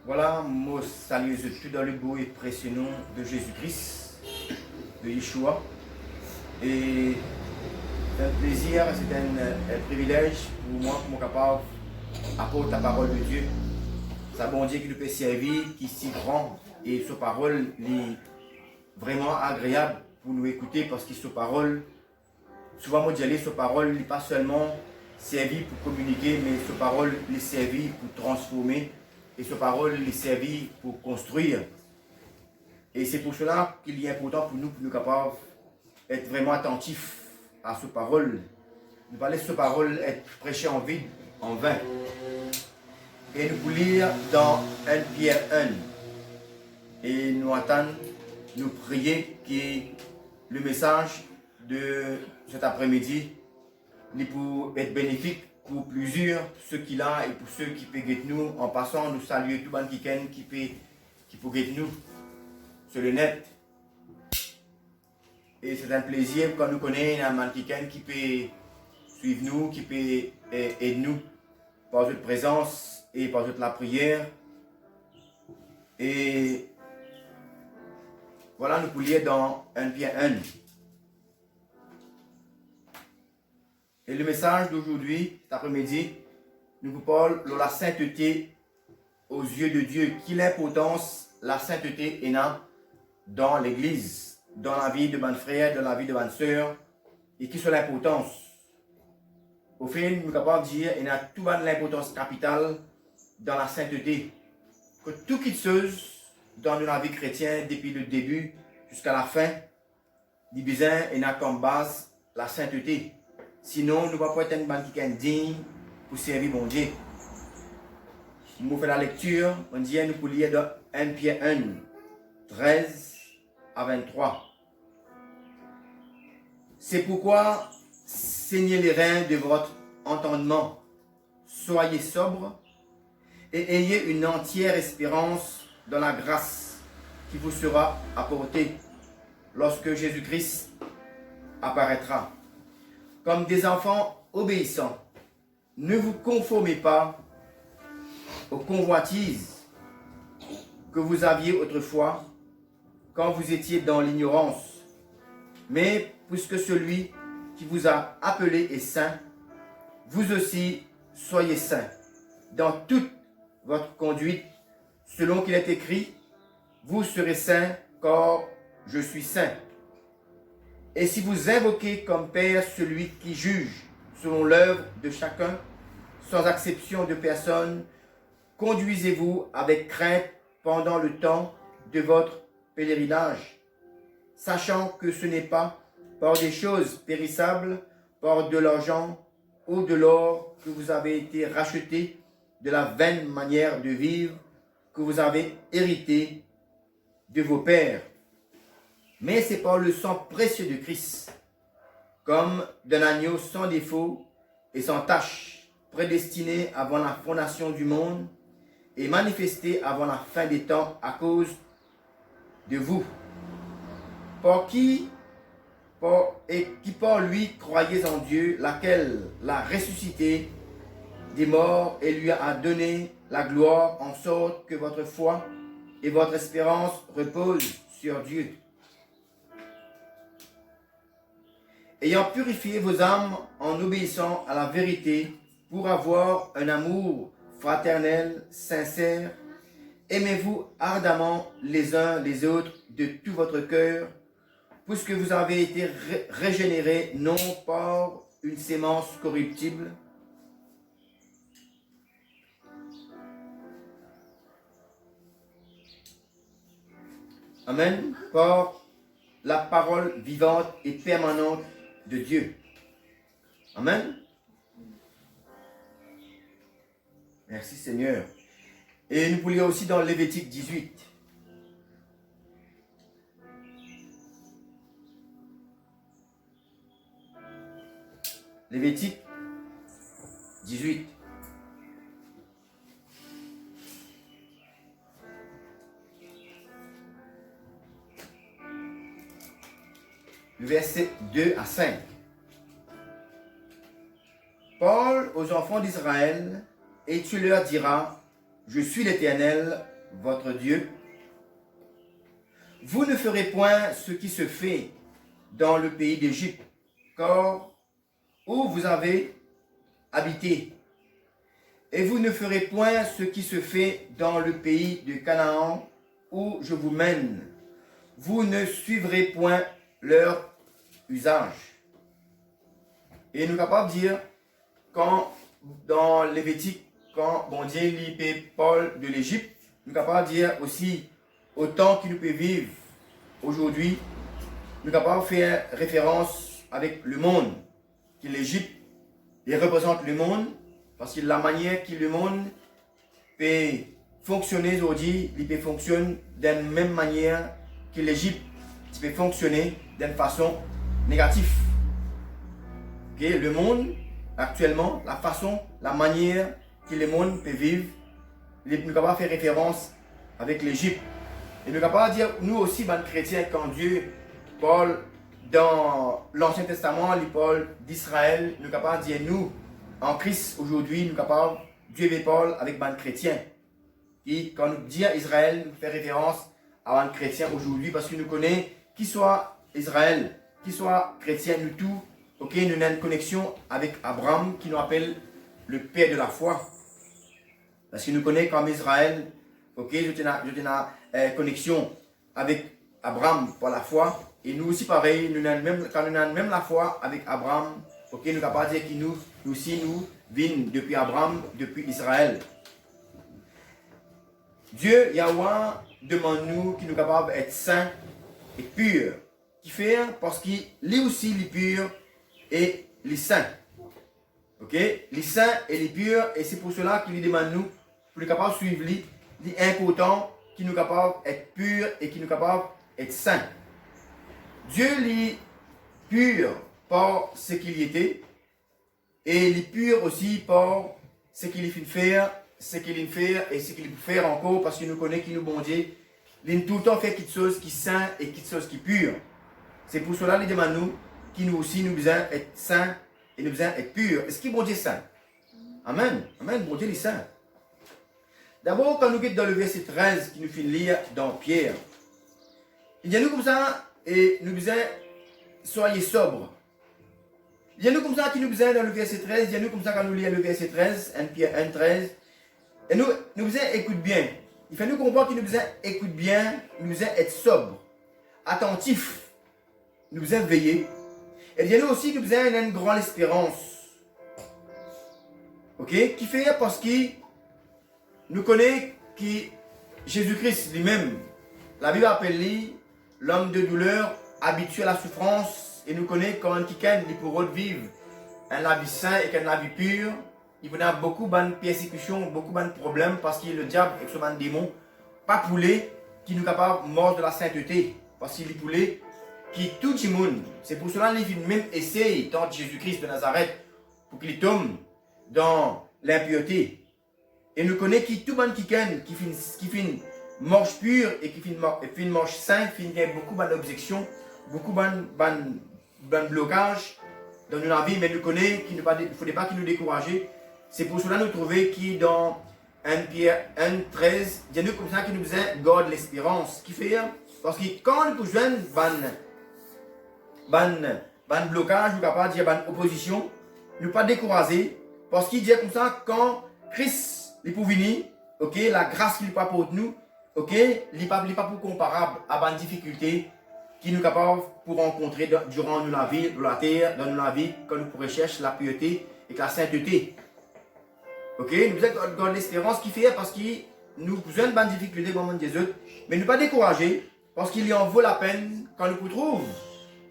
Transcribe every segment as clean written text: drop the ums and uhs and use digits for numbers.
Voilà, moi salue tout dans le beau et précieux nom de Jésus-Christ, de Yeshua. Et c'est un plaisir, c'est un privilège pour moi, pour mon capable apporter la parole de Dieu. C'est bon Dieu qui nous peut servir, qui est si grand. Et sa parole est vraiment agréable pour nous écouter parce que sa parole, souvent moi dis sa parole n'est pas seulement servie pour communiquer, mais sa parole est servie pour transformer. Et sa parole est servie pour construire. Et c'est pour cela qu'il est important pour nous capables d'être vraiment attentifs à sa parole. Ne pas laisser sa parole être prêchée en vide, en vain. Et nous pouvons lire dans 1 Pierre 1. Et nous attendons, nous prier que le message de cet après-midi pour être bénéfique pour plusieurs, ceux qui là et pour ceux qui peuvent guetter nous. En passant, nous saluons tout le monde qui peut guetter nous sur le net. Et c'est un plaisir quand nous connaissons un man qui peut suivre nous, qui peut aider nous par votre présence et par votre la prière. Et voilà, nous pouvons lire dans 1 Pierre 1. Et le message d'aujourd'hui, cet après-midi, nous vous parle de la sainteté aux yeux de Dieu. Quelle importance la sainteté est dans l'Église, dans la vie de mon frère, dans la vie de ma soeur, et qui sont l'importance. Au fait, nous sommes capables de dire qu'il y a toute l'importance capitale dans la sainteté. Que tout qui chose dans la vie chrétienne, depuis le début jusqu'à la fin, il y a comme base la sainteté. Sinon, nous ne pouvons pas être un banquier digne pour servir mon Dieu. Nous faisons la lecture, on dit nous pouvons lire dans 1 Pierre 1, 13 à 23. C'est pourquoi, saignez les reins de votre entendement, soyez sobres et ayez une entière espérance dans la grâce qui vous sera apportée lorsque Jésus-Christ apparaîtra. Comme des enfants obéissants, ne vous conformez pas aux convoitises que vous aviez autrefois quand vous étiez dans l'ignorance. Mais puisque celui qui vous a appelé est saint, vous aussi soyez saints dans toute votre conduite, selon qu'il est écrit, vous serez saints car je suis saint. Et si vous invoquez comme Père celui qui juge selon l'œuvre de chacun, sans exception de personne, conduisez-vous avec crainte pendant le temps de votre pèlerinage, sachant que ce n'est pas par des choses périssables, par de l'argent ou de l'or que vous avez été rachetés de la vaine manière de vivre que vous avez hérité de vos pères. Mais c'est par le sang précieux de Christ, comme d'un agneau sans défaut et sans tache, prédestiné avant la fondation du monde et manifesté avant la fin des temps à cause de vous, qui par lui croyez en Dieu, laquelle l'a ressuscité des morts et lui a donné la gloire, en sorte que votre foi et votre espérance reposent sur Dieu. Ayant purifié vos âmes en obéissant à la vérité pour avoir un amour fraternel, sincère, aimez-vous ardemment les uns les autres de tout votre cœur, puisque vous avez été régénérés non par une sémence corruptible, amen, par la parole vivante et permanente de Dieu. Amen. Merci Seigneur. Et nous pouvons lire aussi dans Lévitique 18. Lévitique 18. Versets 2 à 5. Parle aux enfants d'Israël et tu leur diras, je suis l'Éternel, votre Dieu. Vous ne ferez point ce qui se fait dans le pays d'Égypte, car où vous avez habité. Et vous ne ferez point ce qui se fait dans le pays de Canaan, où je vous mène. Vous ne suivrez point leur usage. Et nous sommes capables de dire, quand dans Lévitique, quand bon Dieu libère Paul de l'Égypte, nous sommes capables de dire aussi, autant qu'il nous peut vivre aujourd'hui, nous sommes capables de faire référence avec le monde, que l'Égypte représente le monde, parce que la manière que le monde peut fonctionner aujourd'hui, il peut fonctionner de la même manière que l'Égypte peut fonctionner d'une façon négative. Okay? Le monde, actuellement, la façon, la manière que le monde peut vivre, nous sommes capables de faire référence avec l'Égypte. Et nous sommes capables de dire, nous aussi, les chrétiens, quand Dieu parle dans l'Ancien Testament, il parle d'Israël, nous sommes capables de dire, nous, en Christ, aujourd'hui, nous sommes capables, Dieu parle avec les chrétiens. Et quand nous disons Israël, nous faisons référence à les chrétiens aujourd'hui, parce que nous connaissons, qui soit Israël, qui soit chrétien, nous tous, ok, nous avons une connexion avec Abraham, qui nous appelle le père de la foi. Parce que nous connaissons comme Israël, ok, je tenais une connexion avec Abraham pour la foi. Et nous aussi, pareil, quand nous avons même la foi avec Abraham, ok, nous ne pouvons pas dire que nous aussi, nous venons depuis Abraham, depuis Israël. Dieu, Yahweh, demande-nous qu'il nous capables d'être saints et purs. Qui fait parce qu'il est aussi les purs et les saints. Ok? Les saints et les purs, et c'est pour cela qu'il nous demande nous, pour nous capables de suivre lui, il est important qu'il nous capable d'être purs et qu'il nous capable d'être saints. Dieu est pur par ce qu'il était, et il est pur aussi par ce qu'il fait faire, ce qu'il fait et ce qu'il peut faire encore, parce qu'il nous connaît, qu'il nous bon Dieu. Il tout le temps fait quelque chose qui est saint et quelque chose qui est pur. C'est pour cela qu'il demande nous, qui nous aussi, nous besoin d'être saints et nous besoin d'être purs. Est-ce qu'il est bon Dieu saint? Amen. Amen, bon Dieu est saint. D'abord, quand nous quittons dans le verset 13, qui nous fait lire dans Pierre, il y a nous comme ça, et nous besoin, soyez sobres. Il y a nous comme ça qui nous besoin dans le verset 13, il y a nous comme ça quand nous lisons le verset 13, 1 Pierre 1, 13, et nous besoin écoute bien. Il fait nous comprendre qu'il nous besoin écoute bien, nous besoin être sobre, attentif, nous besoin veiller. Et il y a nous aussi qui nous besoin une grande espérance. Ok? Qui fait parce que nous connaissons que Jésus-Christ lui-même, la Bible appelle lui l'homme de douleur, habitué à la souffrance, et nous connaissons quand quelqu'un pour vivre un vie sain et un vie pur, il y a beaucoup de persécutions, beaucoup de problèmes, parce que le diable et son démon, pas poulet qui nous capable de mort de la sainteté, parce qu'il est poulet qui tout le monde. C'est pour cela qu'il même essaye, tant Jésus-Christ de Nazareth, pour qu'il tombe dans l'impureté. Et nous connaissons qui tout le monde qui fait une marche pure et qui fait une marche sainte, qui fait beaucoup d'objections, beaucoup de blocages dans notre vie, mais nous connaissons qu'il ne faudrait pas qu'il nous décourage. C'est pour cela que nous trouvons qu'il dans 1 Pierre 1, 13, il y a nous comme ça qui nous besoin garde l'espérance. Qui fait, parce que quand nous jouons ban blocage, nous capable de dire ban opposition, nous pas décourager, parce qu'il dit comme ça, quand Christ est pour venir, ok, la grâce qu'il pas pour nous, ok, il n'est pas pour comparable à ban difficulté qui nous capable pour rencontrer durant nous la vie, dans la terre, dans la vie, quand nous recherchons la pureté et la sainteté. Ok, nous avons l'espérance qui fait parce que nous avons une bonne difficulté au moment des autres, mais ne pas décourager parce qu'il y en vaut la peine quand nous trouvons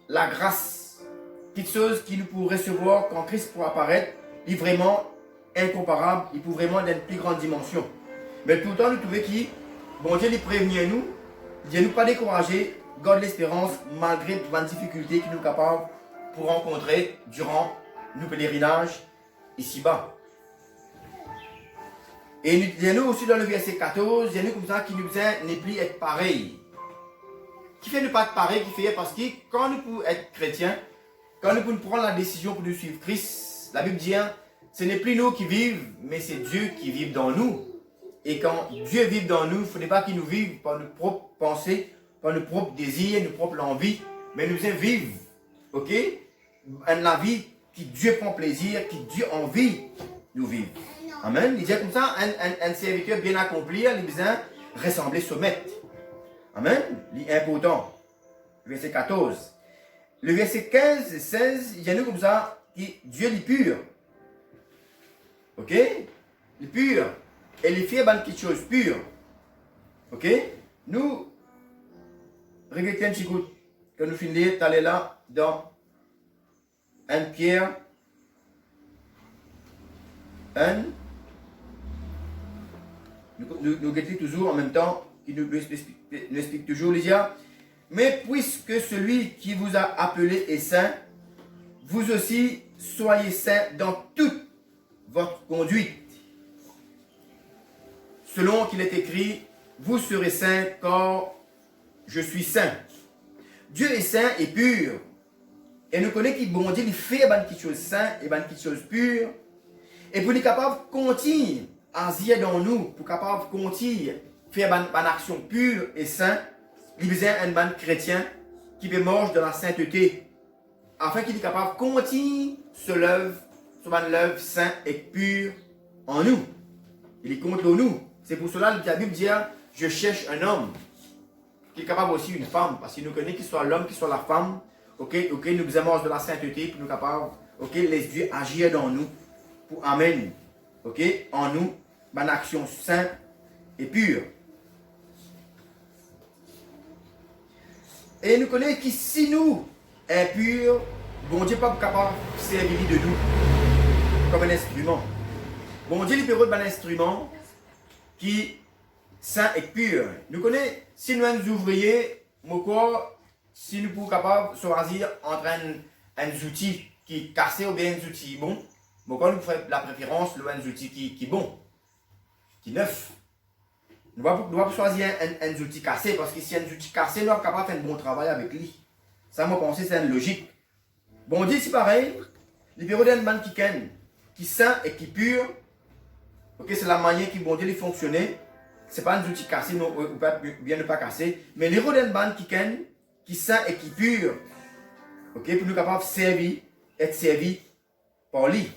la grâce, quelque chose qui nous pourrait recevoir quand Christ pourra apparaître, il est vraiment incomparable, il peut vraiment d'une plus grande dimension. Mais tout le temps, nous trouvons qui, bon Dieu, il prévient nous, il ne nous pas décourager, garde l'espérance malgré les difficultés qu'il nous est capable pour rencontrer durant nos pèlerinages ici-bas. Et il y a nous aussi dans le verset 14, il y a nous comme ça qui nous besoin n'est plus être pareil. Qui fait ne pas être pareil, qui fait parce que quand nous pouvons être chrétiens, quand nous pouvons prendre la décision pour nous suivre Christ, la Bible dit, ce n'est plus nous qui vivons, mais c'est Dieu qui vit dans nous. Et quand Dieu vit dans nous, il ne faudrait pas qu'il nous vive par nos propres pensées, par nos propres désirs, nos propres envies, mais nous vivre, ok? La vie qui Dieu prend plaisir, qui Dieu envie nous vivre. Amen. Il dit comme ça, un serviteur bien accompli, il a besoin de ressembler au maître. Amen. C'est important. Verset 14. Le verset 15 et 16, il y a nous comme ça, qui Dieu est pur. Ok? Il est pur. Et il fait quelque chose pur. Ok? Nous, regardez un petit coup, quand nous finissons d'aller là, dans 1 Pierre 1. Nous guettons toujours en même temps, qui nous explique toujours, Lydia. Mais puisque celui qui vous a appelé est saint, vous aussi soyez saints dans toute votre conduite. Selon qu'il est écrit, vous serez saints car je suis saint. Dieu est saint et pur. Et nous connaissons qu'il bon Dieu, il fait quelque chose saint et quelque chose pur. Et pour être capable de continuer à agir dans nous, pour être capable de continuer à faire une action pure et sainte, il besoin d'un chrétien qui peut manger de la sainteté, afin qu'il est capable de continuer sur l'œuvre saint et pur en nous. Il est contre nous. C'est pour cela que la Bible dit, je cherche un homme qui est capable aussi une femme, parce qu'il nous connaît qu'il soit l'homme, qu'il soit la femme, ok, nous besoin de la sainteté, pour nous capables, ok, laisse Dieu agir dans nous, pour amener, ok, en nous, une action sainte et pure. Et nous connaissons que si nous, impurs, bon Dieu n'est pas capable de servir de nous comme un instrument. Bon Dieu libère un instrument qui est saint et pur. Nous connaissons, si nous sommes ouvriers, si nous sommes capables de choisir entre un outil qui est cassé ou bien un outil bon, nous faisons la préférence de un outil qui est bon, qui est neuf. Nous devons choisir un outil cassé parce que si un outil cassé, nous sommes capables de faire un bon travail avec lui. Ça, moi, pense c'est une logique. Bon Dieu, c'est pareil. Les bureaux d'un man qui est saint et qui est pur. Ok, c'est la manière qui bon Dieu les fonctionner. Ce n'est pas un outil cassé, non, ou bien ne pas casser. Mais les bureaux d'un man qui est saint et qui est pur. Ok, pour nous capables de servir, être servis par lui.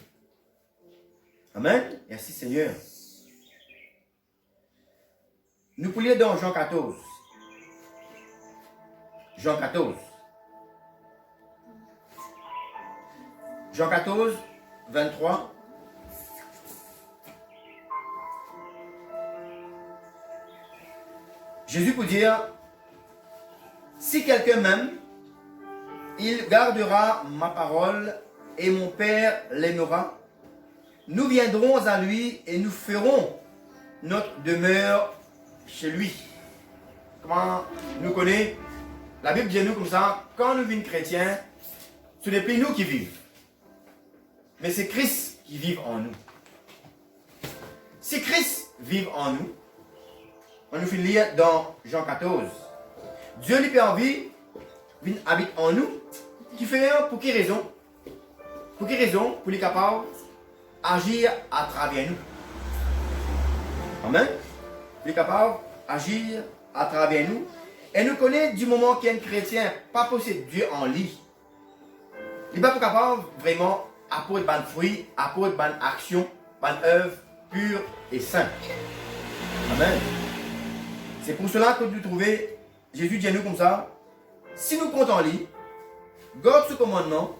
Amen. Merci Seigneur. Nous pouvons lire dans Jean 14. Jean 14. Jean 14, 23. Jésus peut dire, si quelqu'un m'aime, il gardera ma parole et mon Père l'aimera. Nous viendrons à lui et nous ferons notre demeure chez lui. Comment nous connaissons? La Bible dit nous comme ça, quand nous vivons chrétiens, ce n'est plus nous qui vivons, mais c'est Christ qui vit en nous. Si Christ vit en nous, on nous fait lire dans Jean 14. Dieu lui permet, il habite en nous, qui fait pour quelle raison? Pour quelle raison? Pour être capable d'agir à travers nous. Amen. Il est capable d'agir à travers nous. Et nous connaissons du moment qu'un chrétien pas possède Dieu en lui. Il n'est pas capable vraiment d'apporter des fruits, d'apporter des actions, des œuvres pures et saintes. Amen. C'est pour cela que nous trouvons, Jésus dit à nous comme ça, si nous comptons en lui, garde ce commandement.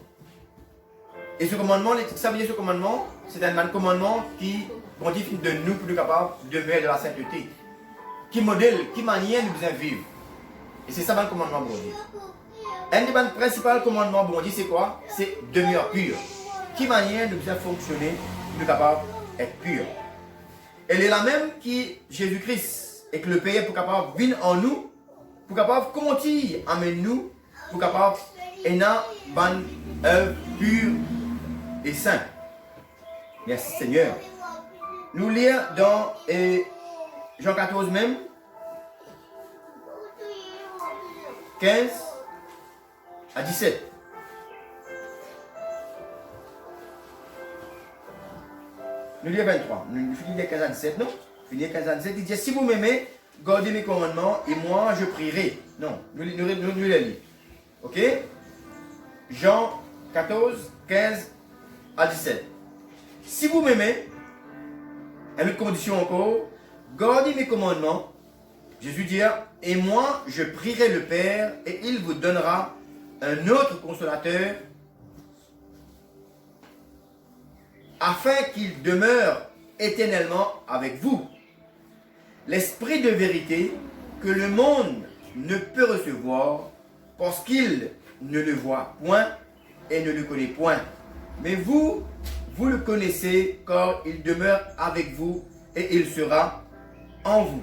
Et ce commandement, ça veut dire ce commandement, c'est un commandement qui modifie de nous pour nous capables de demeurer de la sainteté. Qui modèle, qui manière nous besoin vivre. Et c'est ça le commandement bon Dieu. Un des principaux commandements bon Dieu, c'est quoi? C'est demeure pure. Qui manière nous besoin fonctionner pour nous capables d'être purs. Elle est la même qui Jésus-Christ et que le Père pour capable venir en nous, pour capable continuer à amener nous, pour capable et dans bonne œuvre pure et sainte. Merci Seigneur. Nous lire dans Jean 14 même, 15 à 17. Nous lisons 23. Nous lisons 15 à 17, non? Finir 15 à 17, il dit, si vous m'aimez, gardez mes commandements et moi je prierai. Non, nous les lisons. Ok? Jean 14, 15 à 17. Si vous m'aimez, une autre condition encore, gardez mes commandements. Jésus dit, et moi je prierai le Père et il vous donnera un autre consolateur afin qu'il demeure éternellement avec vous. L'esprit de vérité que le monde ne peut recevoir parce qu'il ne le voit point et ne le connaît point. Mais vous, vous le connaissez car il demeure avec vous et il sera en vous.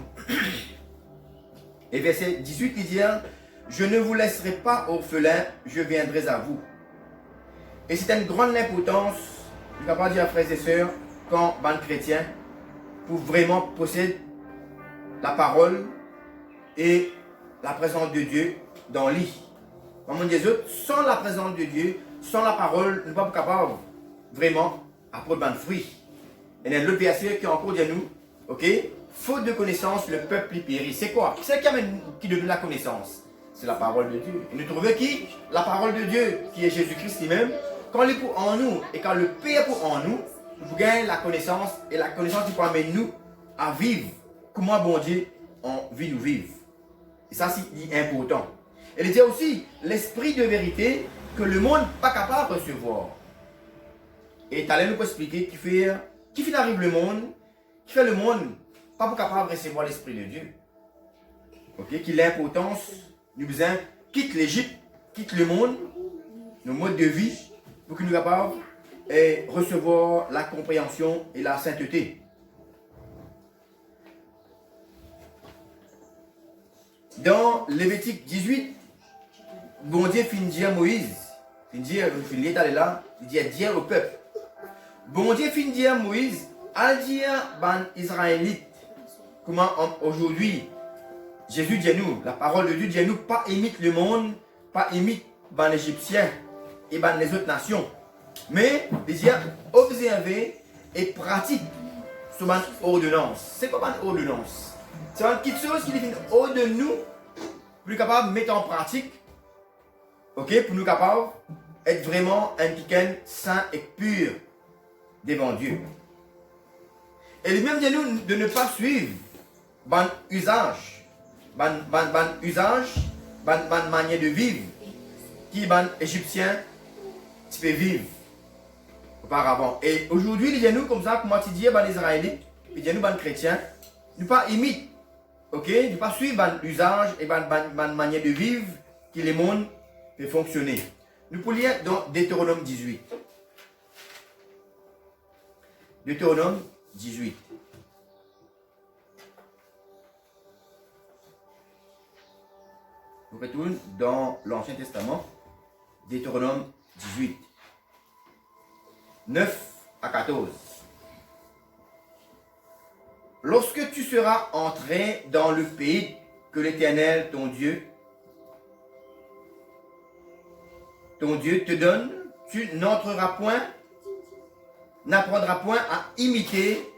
Et verset 18, il dit, je ne vous laisserai pas orphelins, je viendrai à vous. Et c'est une grande importance, je ne peux pas dire frères et sœurs, quand ban chrétien, pour vraiment posséder la parole et la présence de Dieu dans le lit. Comme on dit, sans la présence de Dieu, sans la parole, nous ne sommes pas capables vraiment à prendre des fruits. Et il y a l'autre verset qui est encore dit nous, ok? Faute de connaissance, le peuple y périt. C'est quoi? C'est qui donne la connaissance? C'est la parole de Dieu. Et nous trouvons qui? La parole de Dieu, qui est Jésus-Christ lui-même. Quand il est pour en nous et quand le Père est pour en nous, nous gagnons la connaissance et la connaissance qui peut amener nous à vivre. Comment bon Dieu en vie nous vivre. Et ça, c'est important. Et il dit aussi l'esprit de vérité que le monde n'est pas capable de recevoir. Et tu allais nous expliquer qui fait arrive le monde, qui fait le monde pas capable de recevoir l'esprit de Dieu. Ok, qui l'importance, nous besoin quitte l'Égypte, quitte le monde, nos modes de vie, pour que nous soyons capables de recevoir la compréhension et la sainteté. Dans Lévitique 18, bon Dieu finit dire à Moïse, il dit au peuple, bon Dieu finit dire à Moïse, à dire ban Israélite, comment aujourd'hui, Jésus dit à nous, la parole de Dieu dit à nous, pas imite le monde, pas imite ban l'Égyptien et ban les autres nations, mais déjà observer et pratique sur ban ordonnance. C'est quoi ban ordonnance? C'est une petite chose qui définit au de nous, pour nous capables de mettre en pratique, ok, pour nous capables d'être vraiment un week-end saint et pur devant Dieu. Et lui-même dit nous de ne pas suivre ban usage, ban manière de vivre, qui ban égyptien, tu peux vivre auparavant. Et aujourd'hui, il dit nous comme ça, comme tu dis, ban Israélites, il dit nous ban chrétiens, ne pas imiter. Ok, ne pas suivre l'usage et la manière de vivre qui le monde peut fonctionner. Nous pouvons lire dans Deutéronome 18. Deutéronome 18. On retourne dans l'Ancien Testament. Deutéronome 18. 9 à 14. Lorsque tu seras entré dans le pays que l'Éternel, ton Dieu, te donne, tu n'entreras point, n'apprendras point à imiter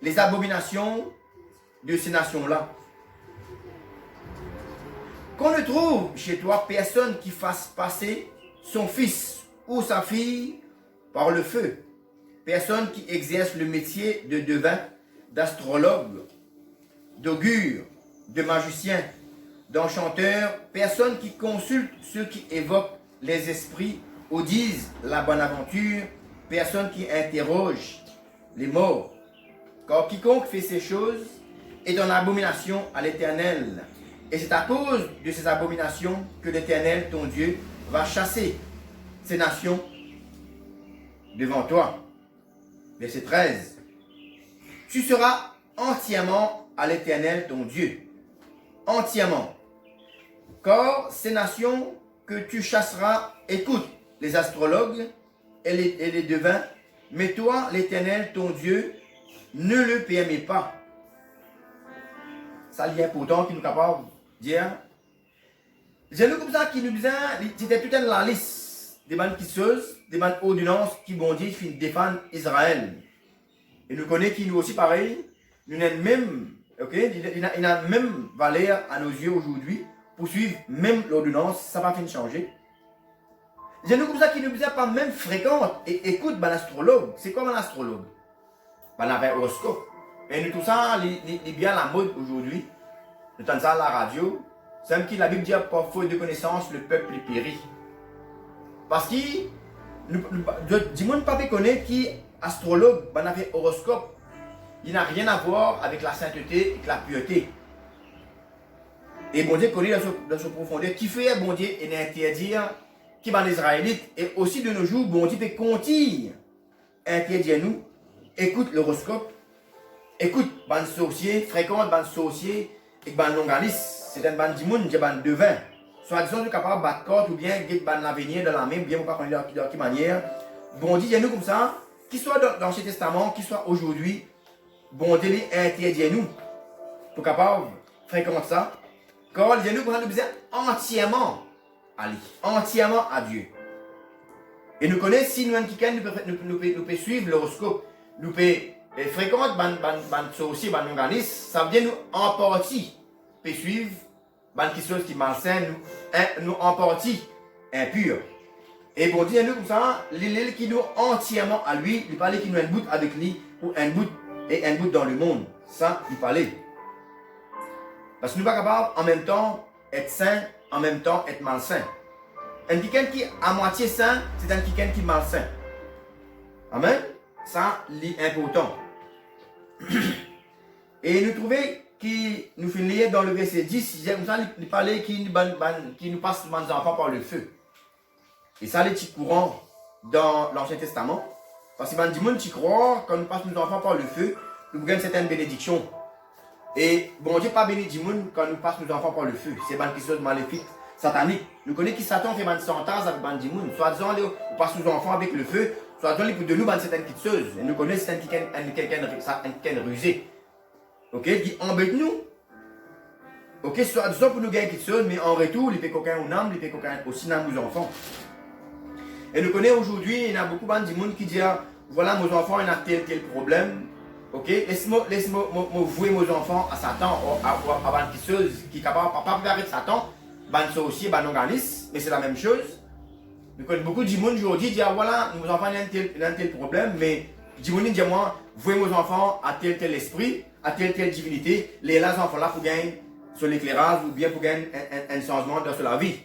les abominations de ces nations-là. Qu'on ne trouve chez toi personne qui fasse passer son fils ou sa fille par le feu, personne qui exerce le métier de devin, d'astrologue, d'augure, de magicien, d'enchanteur, personne qui consulte ceux qui évoquent les esprits ou disent la bonne aventure, personne qui interroge les morts. Car quiconque fait ces choses est en abomination à l'Éternel. Et c'est à cause de ces abominations que l'Éternel, ton Dieu, va chasser ces nations devant toi. Verset 13. Tu seras entièrement à l'Éternel ton Dieu. Entièrement. Car ces nations que tu chasseras écoutent les astrologues et les devins, mais toi, l'Éternel ton Dieu, ne le permets pas. Ça il est important qu'il nous capable de dire. J'ai nous comme ça qui nous disait, c'était toute la liste des bandes qui choses, des bandes ordonnances qui vont dire qu'ils défendent Israël. Et nous connaissons qui nous aussi pareil, nous avons même, ok, il a même valeur à nos yeux aujourd'hui pour suivre même l'ordonnance, ça va finir changer. J'ai nous comme ça qui ne nous pas même fréquente et écoute ben l'astrologue. C'est comme un astrologue. Ben avec horoscope. Et nous tout ça, il bien la mode aujourd'hui. Nous entendons ça à la radio. C'est même qui la Bible dit par faute de connaissance, le peuple périt. Parce que dis-moi pas connaître qui astrologue, ben avec horoscope. Il n'a rien à voir avec la sainteté et la pureté. Et bon Dieu connaît dans son profondeur qui fait bon Dieu et interdire qui va les Israélites. Et aussi de nos jours, bon Dieu peut compter interdire nous. Écoute l'horoscope. Écoute, ban sorcier, fréquente ban sorcier et ban longaliste. C'est un ban dimoun, c'est ban devin. Soit disons, tu es capable de battre corps ou bien de ban l'avenir dans la main, bien ou pas connaître de quelle manière. Bon Dieu, nous comme ça, qu'il soit dans l'Ancien Testament, qu'il soit aujourd'hui, bon Dieu interdit nous. Pour capable de fréquenter ça. Car il nous pour nous besoin entièrement à lui, entièrement à Dieu. Et nous connaissons si nous pouvons suivre l'horoscope, nous pouvons fréquenter ban sorcier, ban organisme, ça vient nous en partie peut suivre ban quelque chose qui est malsain, nous en partie impur. Et bon Dieu nous comme ça, l'île qui nous entièrement à lui, il parlait qu'il nous a un bout avec lui ou un bout dans le monde. Ça, il parlait. Parce que nous ne sommes pas capables en même temps être saint, en même temps être malsain. Un quelqu'un qui est à moitié saint, c'est un quelqu'un qui est malsain. Amen. Ça, c'est important. Et nous trouvons qui nous finit dans le verset 10, il comme ça, il parlait qui nous passe nos enfants par le feu. Et ça, c'est courant dans l'Ancien Testament. Parce que les gens qui croient, quand nous passons nos enfants par le feu, nous gagnons certaines bénédictions. Et bon Dieu pas béni du monde quand nous passons nos enfants par le feu. C'est quelque chose de maléfique, satanique. Nous connaissons qui Satan fait une sentence avec du monde. Soit disant, on passe nos enfants avec le feu, soit disant, il de nous certaines petites choses. Et nous connaissons quelqu'un rusé. Ok, qui embête nous. Ok, soit disant pour nous gagner quelque chose, mais en retour, il fait quelqu'un au âme, il fait quelqu'un aussi dans nos enfants. Et nous connaissons aujourd'hui, il y a beaucoup de monde qui disent, voilà, nos enfants, ils ont tel problème. Ok, laisse-moi vouer mes enfants à Satan, à une chose qui est capable de pas avec Satan, c'est aussi un organisme, mais c'est la même chose. Donc, beaucoup de gens aujourd'hui disent, voilà, nos enfants ont un tel problème, mais les gens disent, moi, vouer mes enfants à tel esprit, à telle divinité, les enfants-là pour gagner sur l'éclairage ou bien pour gagner un changement dans la vie.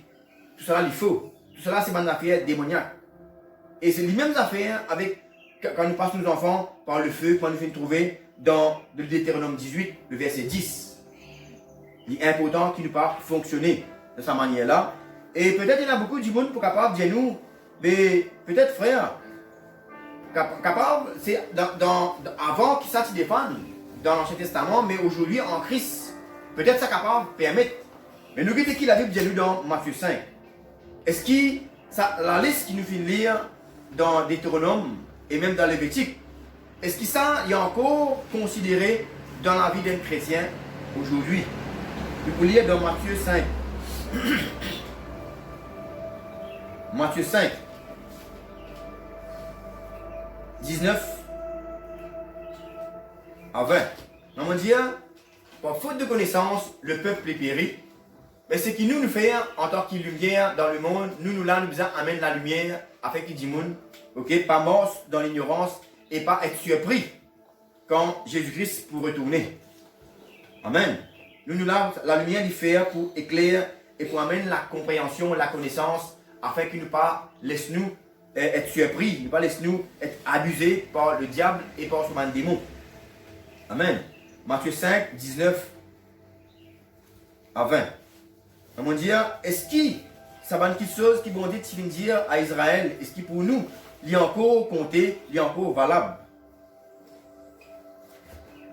Tout cela, il faut. Tout cela, c'est une affaire démoniaque. Et c'est les mêmes affaires avec quand nous passons nos enfants par le feu, quand nous finissons trouver dans le Deutéronome 18, le verset 10. Il est important qu'il nous parle fonctionner de cette manière-là. Et peut-être il y a beaucoup de monde pour capable de dire nous, mais peut-être frère, capable, c'est avant qu'ils ça se défendent dans l'Ancien Testament, mais aujourd'hui en Christ, peut-être ça capable de permettre. Mais nous regardons qui la Bible dit nous dans Matthieu 5. Est-ce que la liste qui nous fait lire dans Deutéronome et même dans Lévitique, est-ce que ça est encore considéré dans la vie d'un chrétien aujourd'hui? Vous pouvez lire dans Matthieu 5. Matthieu 5, 19 à 20. On va dire, par faute de connaissance, le peuple est péri. Mais ce qui nous fait en tant que lumière dans le monde, nous amène la lumière afin qu'il dit monde, ok, pas mort dans l'ignorance et pas être surpris quand Jésus-Christ pour retourner. Amen. La lumière du fer pour éclairer et pour amener la compréhension, la connaissance, afin qu'il ne pas laisse nous être surpris, ne pas laisse nous être abusés par le diable et par son démon. Amen. Matthieu 5, 19 à 20. On va dire, est-ce que ça va une petite chose qui vont dire à Israël, est-ce que pour nous, il est encore compté, il est encore valable?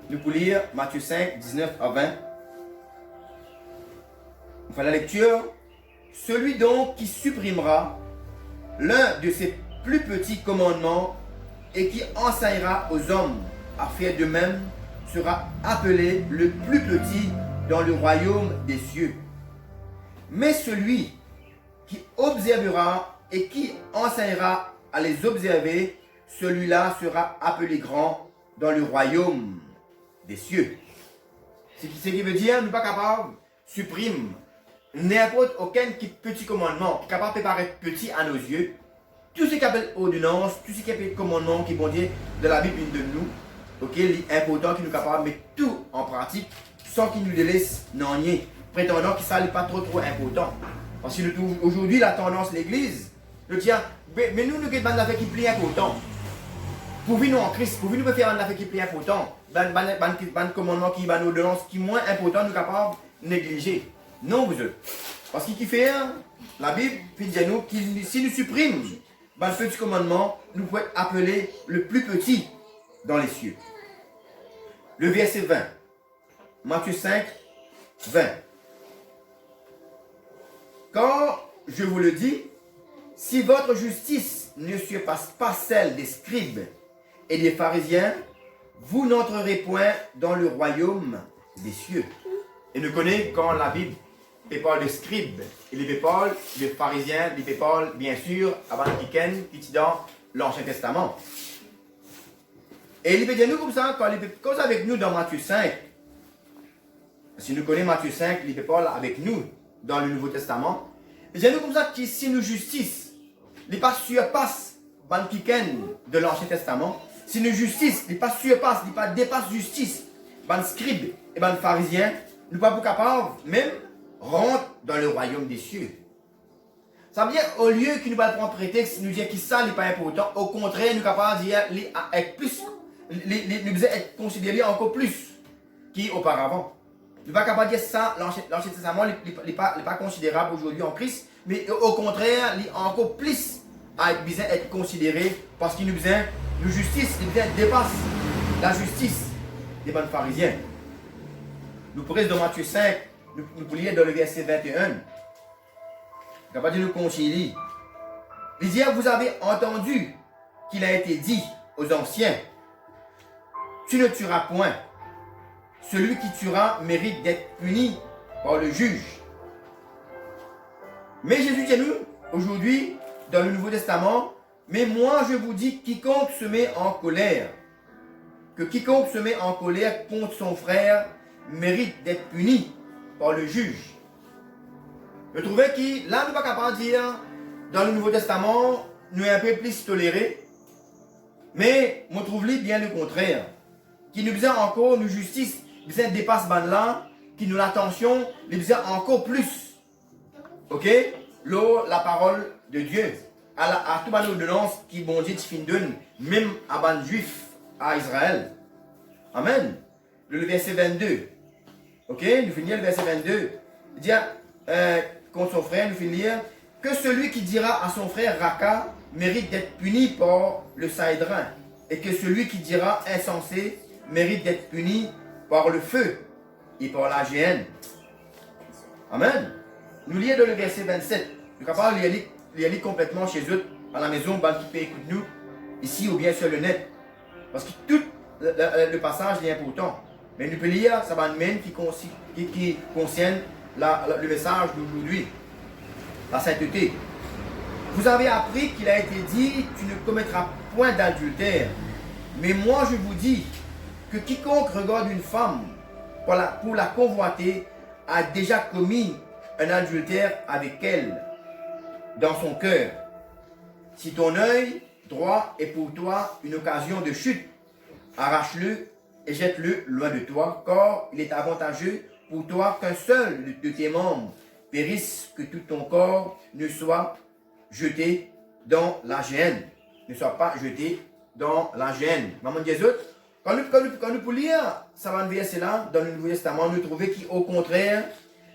Nous pouvons lire Matthieu 5, 19 à 20. On fait la lecture. Celui donc qui supprimera l'un de ses plus petits commandements et qui enseignera aux hommes à faire de même sera appelé le plus petit dans le royaume des cieux. Mais celui qui observera et qui enseignera à les observer, celui-là sera appelé grand dans le royaume des cieux. Ce qui veut dire, nous ne sommes pas capables de supprimer n'importe aucun petit commandement qui est capable de paraître petit à nos yeux. Tout ce qui appelle ordonnance, tout ce qui appelle commandement qui vont dire de la Bible de nous, ok, l'important qui nous est capable de mettre tout en pratique sans qu'il nous délaisse non rien, prétendant que ça n'est pas trop important. Parce que aujourd'hui, la tendance de l'Église, nous dit, mais nous avons une affaire qui est plus important. Pour nous en Christ, pour nous faire une affaire qui est plus important, un commandement qui est une ordonnance qui est moins important, nous sommes capables de négliger. Non, vous êtes. Parce qu'il fait, la Bible, puis dit nous, que si nous supprimons le petit commandement, nous pouvons appeler le plus petit dans les cieux. Le verset 20. Matthieu 5, 20. Car, je vous le dis, si votre justice ne surpasse pas celle des scribes et des pharisiens, vous n'entrerez point dans le royaume des cieux. Et nous connaissons quand la Bible parle de scribes, il parle de pharisiens, il parle bien sûr avant qui est dans l'Ancien Testament. Et il peut dire nous comme ça, quand il cause avec nous dans Matthieu 5, si nous connaissons Matthieu 5, il parle avec nous dans le Nouveau Testament, il dit nous comme ça que si nous justice, il pas surpasse qui de l'Ancien Testament, si nous justice, il pas surpasse, il pas dépasse justice, scribes et pharisiens, nous ne sommes pas capables même rentre dans le royaume des cieux. Ça veut dire, au lieu qu'il nous va prendre prétexte, nous dire que ça n'est pas important, au contraire, nous sommes capables de dire être plus, nous être considérés encore plus qu'auparavant. Nous ne sommes pas capables de dire ça, l'Ancien Testament n'est pas considérable aujourd'hui en Christ, mais au contraire, il est encore plus à être considéré parce qu'il nous besoin de justice, il dépasse la justice des bonnes pharisiens. Nous pourrions dans Matthieu 5, nous pouvons lire dans le verset 21. Capable de nous concilier. Il dit, vous avez entendu qu'il a été dit aux anciens, tu ne tueras point. Celui qui tuera mérite d'être puni par le juge. Mais Jésus dit à nous, aujourd'hui, dans le Nouveau Testament, mais moi je vous dis, quiconque se met en colère, que quiconque se met en colère contre son frère mérite d'être puni par le juge. Je trouvais que là, nous ne sommes pas capables de dire, dans le Nouveau Testament, nous sommes un peu plus tolérés, mais je trouve bien le contraire. Qui nous besoin encore, nous justice, nous dépasse là, qui nous l'attention, nous besoin encore plus. Ok? La parole de Dieu. À toute ordonnance qui bon Dieu fin donne, même à les juifs, à Israël. Amen. Le verset 22. Ok? Nous finissons le verset 22. Il dit, contre son frère, nous finissons, que celui qui dira à son frère Raka mérite d'être puni par le Saïdrin, et que celui qui dira insensé mérite d'être puni par le feu et par la géhenne. Amen. Nous lisons dans le verset 27. Nous sommes capables de lire complètement chez eux, à la maison, qui peut écouter nous, ici ou bien sur le net. Parce que tout le passage est important. Mais nous pouvons lire, ça va même qui concerne le message d'aujourd'hui, la sainteté. Vous avez appris qu'il a été dit, tu ne commettras point d'adultère. Mais moi je vous dis que quiconque regarde une femme pour la convoiter a déjà commis un adultère avec elle dans son cœur. Si ton œil droit est pour toi une occasion de chute, arrache-le et jette-le loin de toi, car il est avantageux pour toi qu'un seul de tes membres périsse, que tout ton corps ne soit jeté dans la géhenne. Ne soit pas jeté dans la géhenne. Maman Jésus, quand nous pouvons lire ça va verset là dans le Nouveau Testament, nous trouvons qu'au contraire,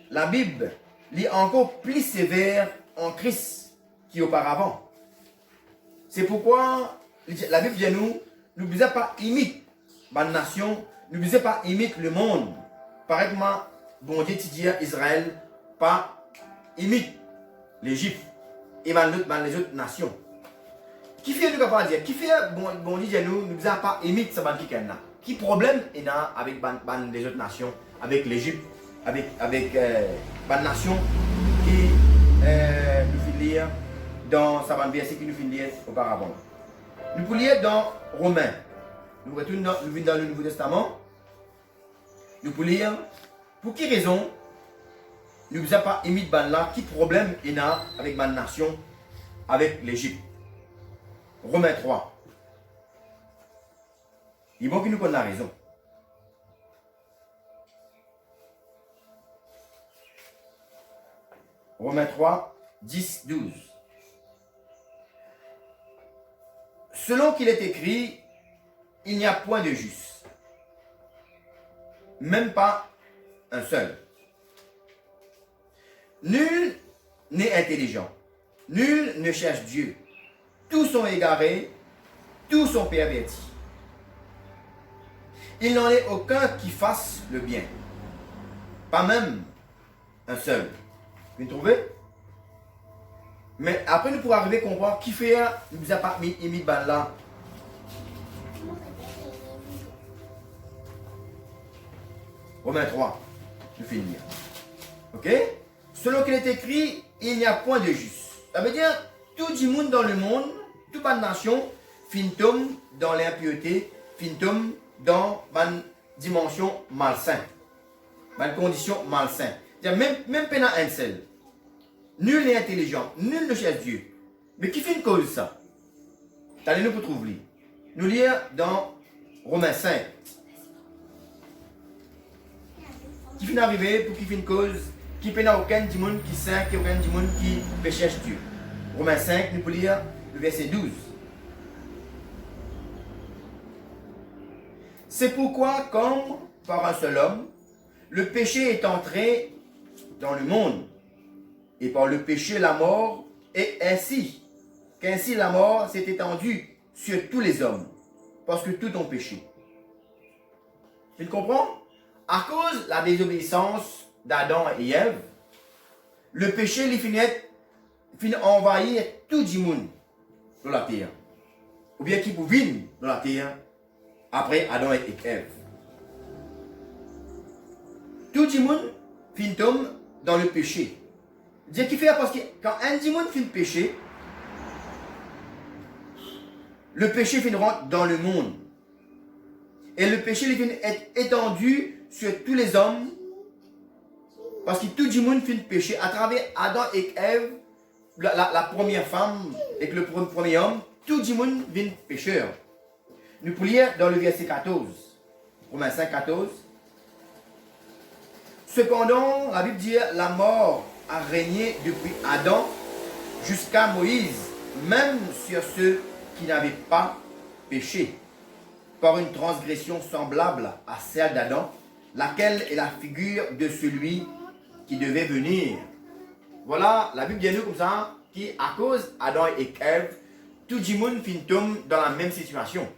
la Bible est encore plus sévère en Christ qu'auparavant. C'est pourquoi la Bible dit nous ne disait pas imite la nation, ne disait pas imite le monde. Pareillement, bon Dieu dit à Israël, pas imite l'Égypte et les autres nations. Qui fait nous capable dire, qui fait bon Dieu nous ne disait pas imite ça qui est là. Qui problème est là avec les autres nations, avec l'Égypte, avec les nations qui nous lire dans ça verset qui nous finit lire auparavant. Nous pouvons lire dans Romains. Nous retournons dans le Nouveau Testament. nous pouvons lire, pour qui raison nous ne avons pas émis de là, qui problème il y a avec ma nation, avec l'Égypte. Romains 3. Il faut que nous connaissons la raison. Romains 3, 10, 12. Selon qu'il est écrit, il n'y a point de juste, même pas un seul. Nul n'est intelligent, nul ne cherche Dieu. Tous sont égarés, tous sont pervertis. Il n'en est aucun qui fasse le bien, pas même un seul. Vous trouvez? Mais après, nous pourrons arriver à comprendre qui fait nous a pas mis là. Romains 3, nous finir. Ok? Selon qu'il est écrit, il n'y a point de juste. Ça veut dire, tout le monde dans le monde, toute la nation, fintum dans l'impureté, fintum dans une dimension malsaine, une condition malsaine. Même pendant un seul. Nul n'est intelligent, nul ne cherche Dieu. Mais qui fait une cause ça? Allez, nous pour trouver. Nous lire dans Romains 5. Qui fait arriver pour qui fait une cause, qui peut n'a aucun du monde qui sait, qui aucun du monde qui cherche Dieu. Romains 5, nous pouvons lire le verset 12. C'est pourquoi, comme par un seul homme, le péché est entré dans le monde, et par le péché la mort, et qu'ainsi la mort s'est étendue sur tous les hommes, parce que tous ont péché. Tu comprends? À cause de la désobéissance d'Adam et Ève, le péché les finit envahir tout le monde dans la terre. Ou bien qui peut vivre dans la terre après Adam et Ève. Tout le monde finit dans le péché. Dieu qui fait parce que quand un démon fait le péché, le péché finit rentrer dans le monde. Et le péché finit être étendu sur tous les hommes. Parce que tout le monde fait le péché à travers Adam et Ève, la première femme et le premier homme, tout le monde vient pécheur. Nous pouvons lire dans le verset 14, Romains 5, 14. Cependant, la Bible dit la mort a régné depuis Adam jusqu'à Moïse, même sur ceux qui n'avaient pas péché, par une transgression semblable à celle d'Adam, laquelle est la figure de celui qui devait venir. Voilà, la Bible dit nous comme ça, qui à cause d'Adam et Ève, tout le monde finit dans la même situation.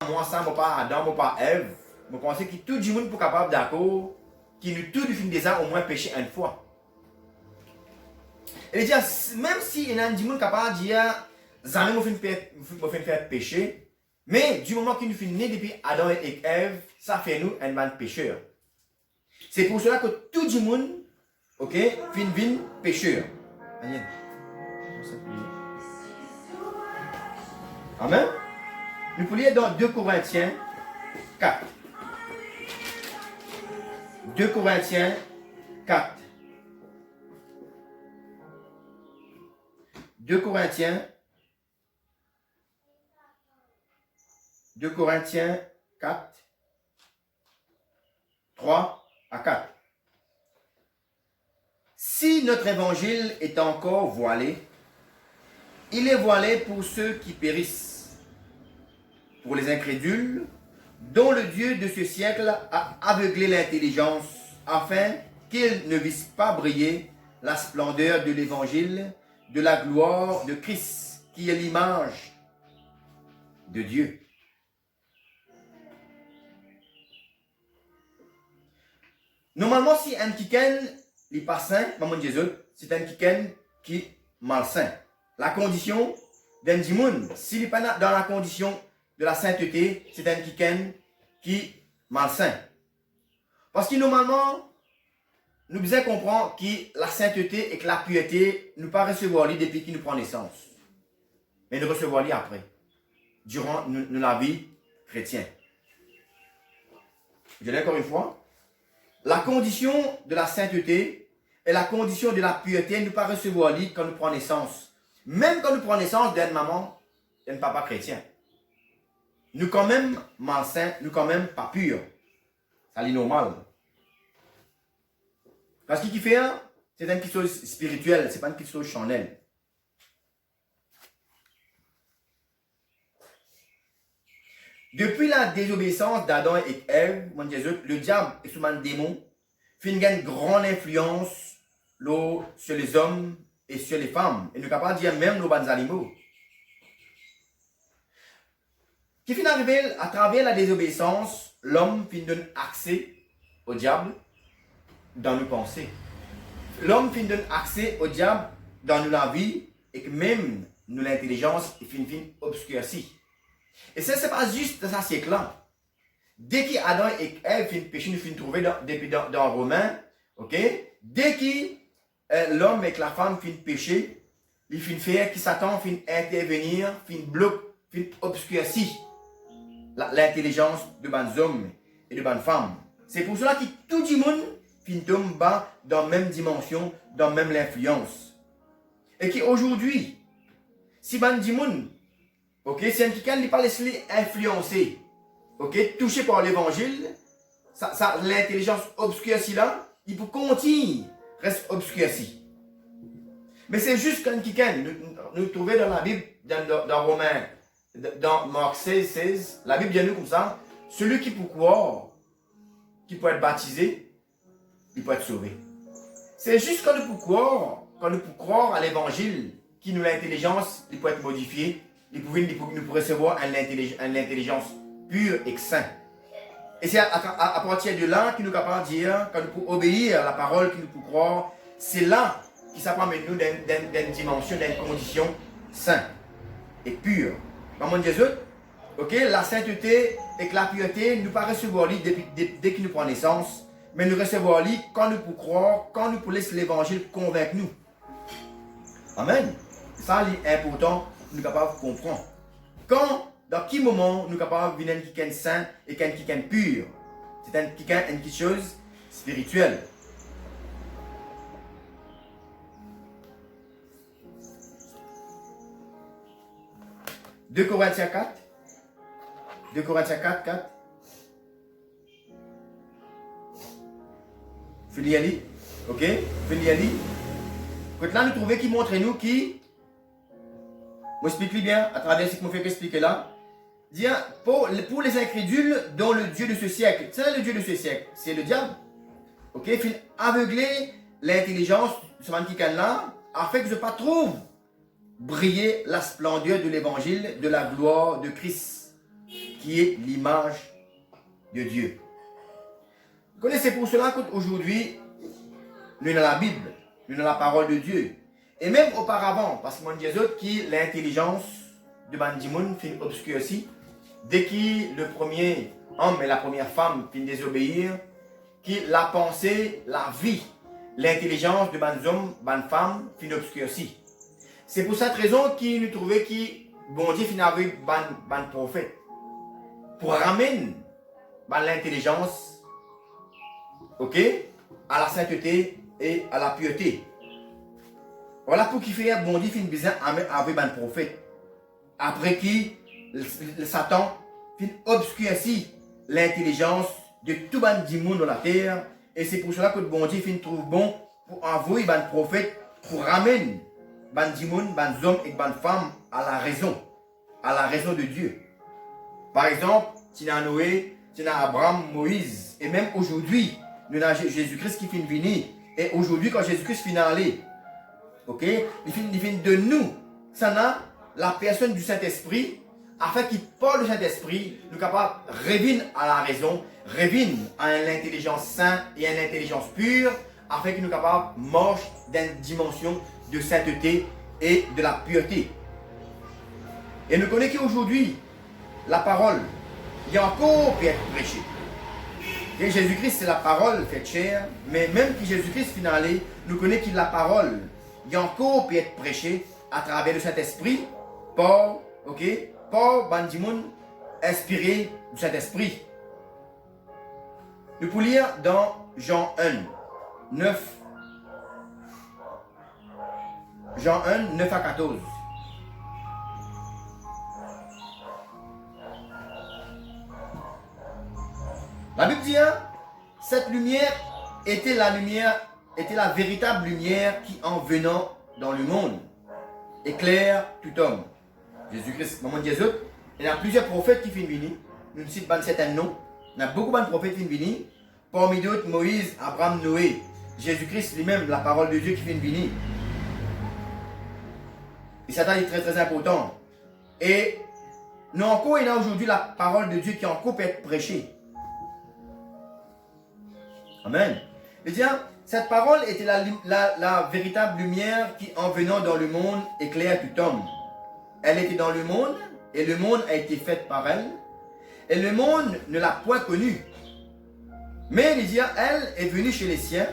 Moi, ça, moi pas Adam, moi pas Ève, je pense que tout le monde est capable d'accord, qui nous tous finissent déjà au moins péché une fois. Et dire, même si il y a un monde capable de dire, jamais je vais faire péché, mais du moment qu'il nous finit depuis Adam et Ève, ça fait nous un man pécheur. C'est pour cela que tout le monde, ok, finit pécheur. Amen. Nous pouvons lire dans 2 Corinthiens 4. 2 Corinthiens 4. 2 Corinthiens 4, 3 à 4. Si notre évangile est encore voilé, il est voilé pour ceux qui périssent, pour les incrédules, dont le Dieu de ce siècle a aveuglé l'intelligence, afin qu'ils ne vissent pas briller la splendeur de l'évangile, de la gloire de Christ, qui est l'image de Dieu. Normalement, si un kiken n'est pas saint, maman Jésus, c'est un kiken qui est malsain. La condition d'un dimoun, s'il n'est pas dans la condition de la sainteté, c'est un kiken qui est malsain. Parce que normalement, nous devons comprendre que la sainteté et que la pureté, nous ne pas recevoir lui depuis qu'il nous prend naissance. Mais nous recevoir lui après, durant la vie chrétienne. je l'ai encore une fois, la condition de la sainteté et la condition de la pureté nous pas recevoir lit quand nous prenons naissance. Même quand nous prenons naissance d'une maman et d'un papa chrétien. Nous quand même malsains, nous quand même pas purs. Ça est normal. Parce qu'il fait, c'est une chose spirituelle, c'est pas une chose charnelle. Depuis la désobéissance d'Adam et Ève, mon Dieu, le diable et souvent le démon fait une grande influence sur les hommes et sur les femmes. Et nous sommes capables de dire même nos bons animaux. Qui finit arriver à travers la désobéissance, l'homme finit donner accès au diable dans nos pensées. L'homme finit donner accès au diable dans nos vie et que même nous l'intelligence finit obscurcie. Et ça, c'est pas juste dans ce siècle-là. Dès qu'Adam et Ève finissent péché, nous finissons trouver dans Romains, ok? Dès que l'homme et la femme finissent péché, ils finissent faire que Satan finit intervenir, finit bloquer, finit obscurcir l'intelligence de bonnes hommes et de bonnes femmes. C'est pour cela que tout le monde finit tomber dans la même dimension, dans la même influence. Et qu'aujourd'hui, si bon monde, ok, si un quelqu'un n'est pas laissé influencer, ok, touché par l'évangile, l'intelligence obscurcie là, il peut continuer, reste obscurcie. Mais c'est juste quand quelqu'un, nous trouvons dans la Bible, dans Romains, dans Marc 16, la Bible dit nous comme ça, celui qui peut croire, qui peut être baptisé, il peut être sauvé. C'est juste quand nous pouvons croire à l'évangile, qui nous l'intelligence, il peut être modifié, nous pouvons recevoir une intelligence pure et sainte. Et c'est à partir de là que nous sommes capables de dire, quand nous pouvons obéir à la parole, que nous pouvons croire, c'est là qui s'apprend nous dans une dimension, dans une condition sainte et pure. Maman Jésus, ok, la sainteté et la pureté, nous ne pas recevoir lui dès que nous prenons naissance, mais nous recevons lui quand nous pouvons croire, quand nous pouvons laisser l'évangile convaincre nous. Amen. Ça, c'est important, nous sommes capables de comprendre. Quand, dans quel moment, nous sommes capables de venir quelqu'un saint et quelqu'un pur. C'est quelque chose spirituel. Deux Corinthiens 4. 2 Corinthiens 4, 4. Filiali. Ok? Filiali. Quand là, nous trouvons qui montre nous qui. Moi, explique bien à travers ce que je fais expliquer là. Dire pour les incrédules, dont le Dieu de ce siècle. C'est le Dieu de ce siècle. C'est le diable. Ok? Il fait aveugler l'intelligence de ce mannequin là, afin que je ne pas trouve briller la splendeur de l'évangile, de la gloire de Christ, qui est l'image de Dieu. Vous connaissez, pour cela qu'aujourd'hui, nous avons la Bible, nous avons la parole de Dieu. Et même auparavant, parce que mon Dieu qui l'intelligence de Bandimoun fin obscurcie, dès que le premier homme et la première femme fin désobéir, qui la pensée, la vie, l'intelligence de ban hommes, ban femmes fin obscurcie. C'est pour cette raison qu'il nous trouvait que bon Dieu fin avec ban prophète pour ramener l'intelligence, ok, à la sainteté et à la pureté. Voilà pour qu'il fait bon Dieu fin besoin avec un prophète. Après qui le Satan fin obscurci l'intelligence de tout le monde dans la terre. Et c'est pour cela que le bon Dieu fin trouve bon pour envoyer un prophète pour ramener les hommes et les femmes à la raison de Dieu. Par exemple, tu as Noé, tu as Abraham, Moïse, et même aujourd'hui, nous avons Jésus-Christ qui finit de venir. Et aujourd'hui, quand Jésus-Christ finit d'aller, ok, il finit de nous, ça n'a la personne du Saint-Esprit, afin qu'il parle du Saint-Esprit, nous capables de revenir à la raison, revenir à l'intelligence sainte et à l'intelligence pure, afin que nous capables de marcher dans une dimension de sainteté et de la pureté. Et nous connaissons qu'aujourd'hui, la parole, il y a encore pu être prêchée. Et Jésus-Christ, c'est la parole faite chair, mais même que Jésus-Christ finalé, nous connaissons que la parole, il y a encore pu être prêchée à travers le Saint-Esprit, par Bandimoun, inspiré du Saint-Esprit. Nous pouvons lire dans Jean 1, 9. Jean 1, 9 à 14. La Bible dit, cette lumière était la véritable lumière qui, en venant dans le monde, éclaire tout homme. Jésus-Christ, maman de Jésus, il y a plusieurs prophètes qui viennent venir. Nous ne citons pas certains noms. Il y a beaucoup de prophètes qui viennent venir. Parmi d'autres, Moïse, Abraham, Noé, Jésus-Christ lui-même, la parole de Dieu qui vient venir. Et ça est très très important. Et nous encore, il y a aujourd'hui la parole de Dieu qui encore peut être prêchée. Amen. Et bien, cette parole était la véritable lumière qui, en venant dans le monde, éclaire tout homme. Elle était dans le monde, et le monde a été fait par elle, et le monde ne l'a point connue. Mais il dit, elle est venue chez les siens,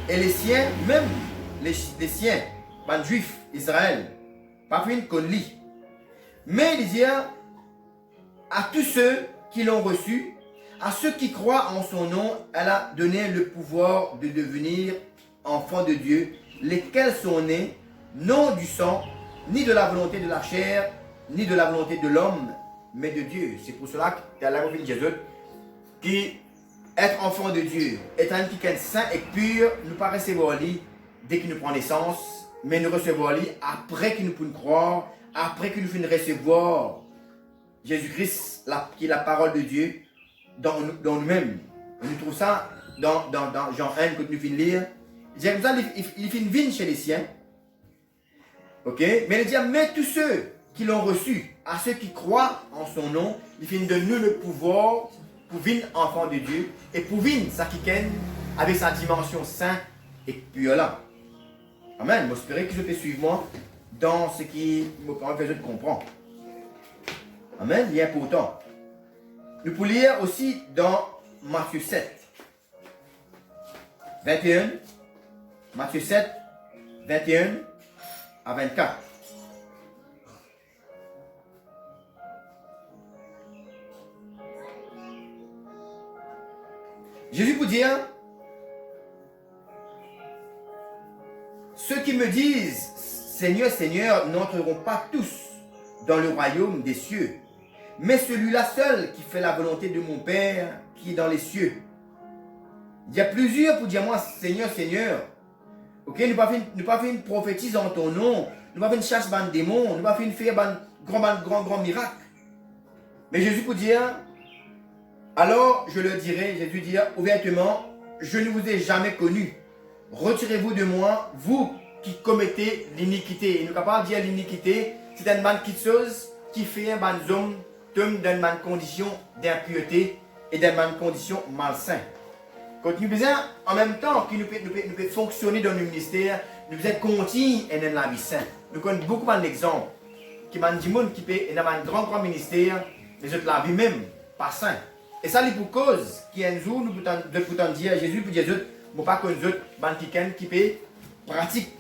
et les siens, même les siens, les juifs, Israël, pas une connerie. Mais il dit, à tous ceux qui l'ont reçu, à ceux qui croient en son nom, elle a donné le pouvoir de devenir enfants de Dieu, lesquels sont nés, non du sang, ni de la volonté de la chair, ni de la volonté de l'homme, mais de Dieu. C'est pour cela que la de Jésus, qui être enfant de Dieu, étant qui est saint et pur, nous pas recevoir lui dès qu'il nous prend naissance, mais nous recevoir lui après qu'il nous pouvons croire, après qu'il nous finissons recevoir Jésus-Christ, qui est la parole de Dieu, dans nous-mêmes. On nous trouve ça dans Jean 1 que nous finissons de lire. Comme ça, il finit venir chez les siens. Ok? Mais il dit, mais tous ceux qui l'ont reçu, à ceux qui croient en son nom, il finit de nous le pouvoir pour venir enfant de Dieu et pour venir ça qui ken avec sa dimension sainte et pure là. Amen. J'espère que je peux suivre moi dans ce qui me fait de comprendre. Amen. Il est important. Nous pouvons lire aussi dans Matthieu 7, 21. Matthieu 7, 21 à 24. Jésus vous dit, ceux qui me disent, Seigneur, Seigneur, n'entreront pas tous dans le royaume des cieux, mais celui-là seul qui fait la volonté de mon Père qui est dans les cieux. Il y a plusieurs pour dire moi, Seigneur, Seigneur. Ok, nous ne pas faire une prophétise en ton nom, nous pas faire une chasse ban démons, nous pas faire une faire grand miracle. Mais Jésus pour dire, alors je leur dirai, Jésus dit ouvertement, je ne vous ai jamais connu. Retirez-vous de moi, vous qui commettez l'iniquité. Et nous capable de dire l'iniquité, c'est une bonne chose qui fait un bon homme dans une condition d'impureté et dans une condition malsaine. Quand nous faisons en même temps que nous pouvons fonctionner dans le ministère, nous pouvons continuer dans la vie sainte. Nous connaissons beaucoup d'exemples qui m'ont dit qui peut dans un grand ministère, mais autres la vie même, pas saint. Et ça, c'est pour cause qui un jour, nous pouvons dire à Jésus, pour dire, je ne pas que nous autres, qui peut pratiquer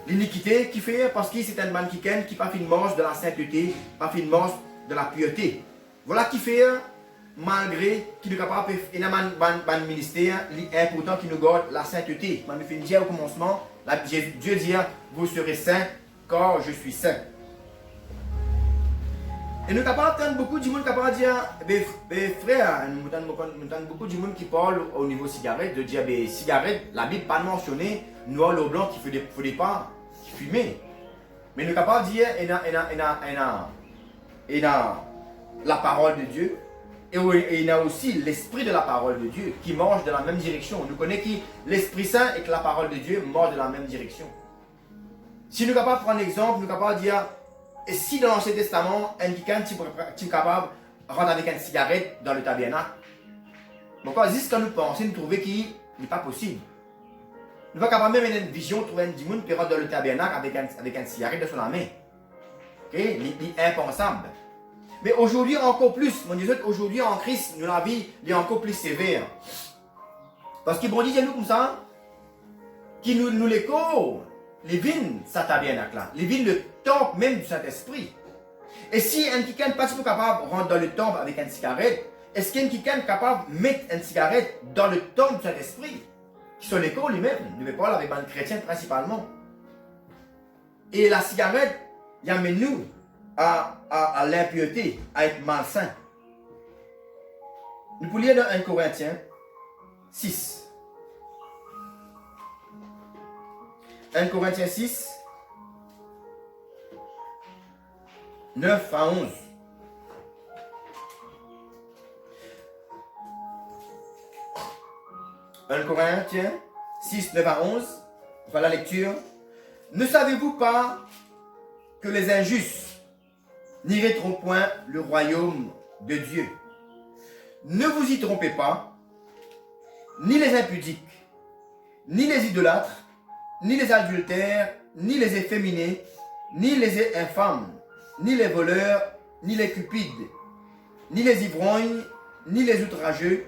l'iniquité, qui fait parce que c'est un man qui n'a pas fait une marche de la sainteté, pas fait une marche de la pureté. Voilà qui fait, malgré qu'il est capable de faire un ministère, important qui nous garde la sainteté. Je vais dire au commencement, Dieu dit, vous serez saints, car je suis saint. Et nous avons entendu beaucoup de gens qui parlent de dire, frère, nous avons beaucoup de gens qui parlent au niveau cigarette, de dire, cigarette, la Bible pas mentionné, noir ou blanc qui fait pas, qui fumait. Mais nous avons dire, il y a la parole de Dieu, et il y a aussi l'esprit de la parole de Dieu qui marche dans la même direction. Nous connaissons qui l'Esprit Saint et que la parole de Dieu marche dans la même direction. Si nous sommes capables de prendre l'exemple, nous sommes capables de dire, et si dans l'Ancien Testament, un quelqu'un est capable de rentrer avec une cigarette dans le tabernacle, donc jusqu'à nous penser, nous trouvons qu'il n'est pas possible. Nous ne sommes pas capables même une vision, trouver un démon qui rentre dans le tabernacle avec une cigarette dans son main. Okay? C'est impensable. Mais aujourd'hui encore plus, mon Dieu, aujourd'hui en Christ, la vie est encore plus sévère. Parce qu'il bon dit nous comme ça, qui nous l'écho, les vignes, ça tabernacle là, les vignes, le temple même du Saint-Esprit. Et si un quelqu'un n'est pas capable de rentrer dans le temple avec une cigarette, est-ce qu'il y a quelqu'un capable de mettre une cigarette dans le temps de cet esprit? Qui sont l'école lui-même, ne veut pas avec les chrétiens principalement. Et la cigarette, il amène nous à l'impureté, à être malsain. Nous pouvons lire dans 1 Corinthiens 6. 1 Corinthiens 6, 9 à 11. « 1 Corinthiens 6, 9 à 11. Voilà la lecture. Ne savez-vous pas que les injustes n'hériteront point le royaume de Dieu? Ne vous y trompez pas, ni les impudiques, ni les idolâtres, ni les adultères, ni les efféminés, ni les infâmes, ni les voleurs, ni les cupides, ni les ivrognes, ni les outrageux,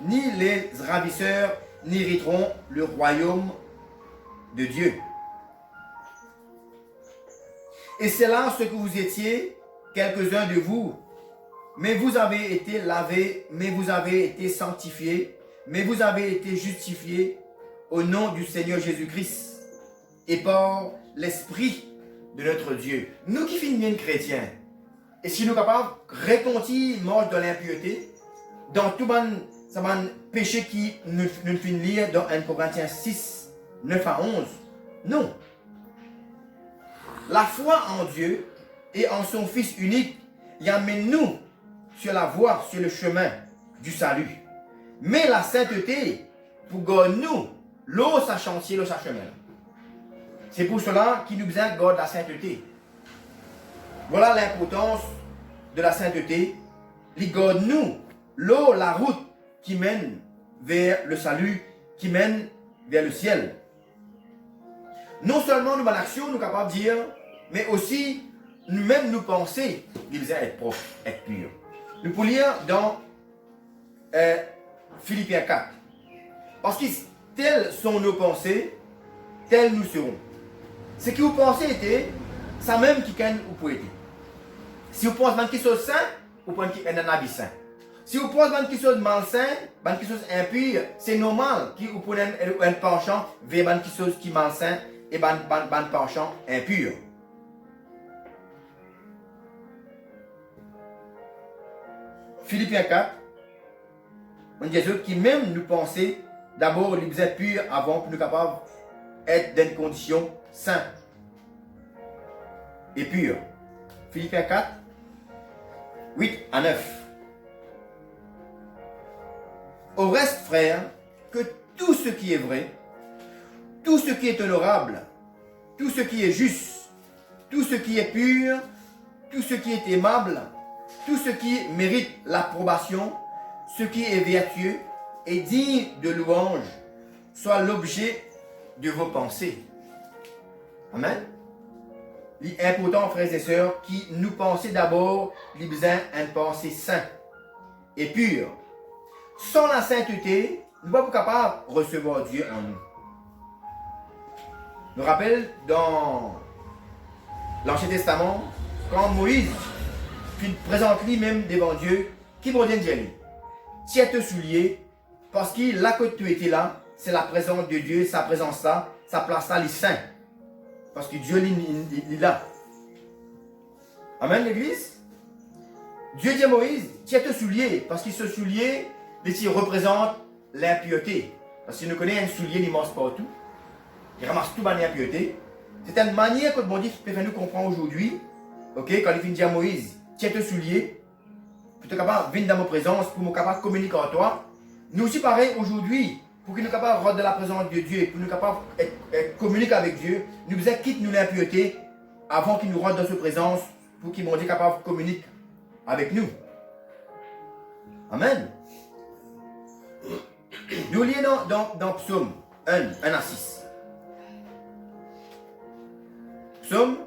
ni les ravisseurs n'hériteront le royaume de Dieu. Et c'est là ce que vous étiez, quelques-uns de vous, mais vous avez été lavés, mais vous avez été sanctifiés, mais vous avez été justifiés au nom du Seigneur Jésus-Christ et par l'Esprit de notre Dieu. Nous qui finissons chrétiens, et si nous sommes capables de reconquérir mort de l'impureté, dans tout ça péché qui nous finissons lire dans 1 Corinthiens 6, 9 à 11, non. La foi en Dieu et en son Fils unique y amène nous sur la voie, sur le chemin du salut. Mais la sainteté, pour garder nous, l'eau sa chantier, l'eau sa chemin. C'est pour cela qu'il nous besoin de garder la sainteté. Voilà l'importance de la sainteté. Il garde nous, l'eau, la route qui mène vers le salut, qui mène vers le ciel. Non seulement nous, en action, nous sommes capables de dire, mais aussi, nous-mêmes, nous penser, il besoin être propre, être pur. Nous pouvons lire dans Philippiens 4. Parce que telles sont nos pensées, telles nous serons. Ce que vous pensez était, ça même qui vous pouvez être. Si vous pensez quelque chose sain, vous pensez un habit sain. Si vous pensez quelque chose malsain, quelque chose impur, c'est normal que vous prenez un penchant vers quelque chose qui est malsain et un penchant impur. Philippiens 4, on dit autres qui même nous penser d'abord nous êtes purs avant pour nous capables d'être dans une condition sainte et pure. Philippiens 4, 8 à 9. Au reste, frères, que tout ce qui est vrai, tout ce qui est honorable, tout ce qui est juste, tout ce qui est pur, tout ce qui est aimable, tout ce qui mérite l'approbation, ce qui est vertueux et digne de louange, soit l'objet de vos pensées. Amen. Il est important, frères et sœurs, qui nous pensent d'abord, il besoin d'une pensée sainte et pure. Sans la sainteté, nous ne sommes pas capables de recevoir Dieu en nous. Je me rappelle dans l'Ancien Testament, quand Moïse présente lui-même devant Dieu, qui va dire tiens te soulier, parce que là que tu étais là, c'est la présence de Dieu, sa présence là, sa place là, il est saint. Parce que Dieu il est là. Amen l'église. Dieu dit à Moïse, tiens te soulier, parce que ce soulier, il représente l'impureté. Parce que nous connaissons un soulier, il marche partout. Il ramasse tout dans l'impureté. C'est une manière que bon Dieu peut nous comprendre aujourd'hui. Ok, quand il dit à Moïse, tiens te soulier, pour être capable de venir dans ma présence, pour être capable de communiquer avec toi. Nous aussi pareil aujourd'hui, pour que nous soyons capables de rentrer dans la présence de Dieu, pour nous capables de communiquer avec Dieu, nous devons quitter nous l'impureté avant qu'il nous rentre dans sa présence, pour qu'il soit capable de communiquer avec nous. Amen. Nous lisons dans Psaume 1 à 6. Psaume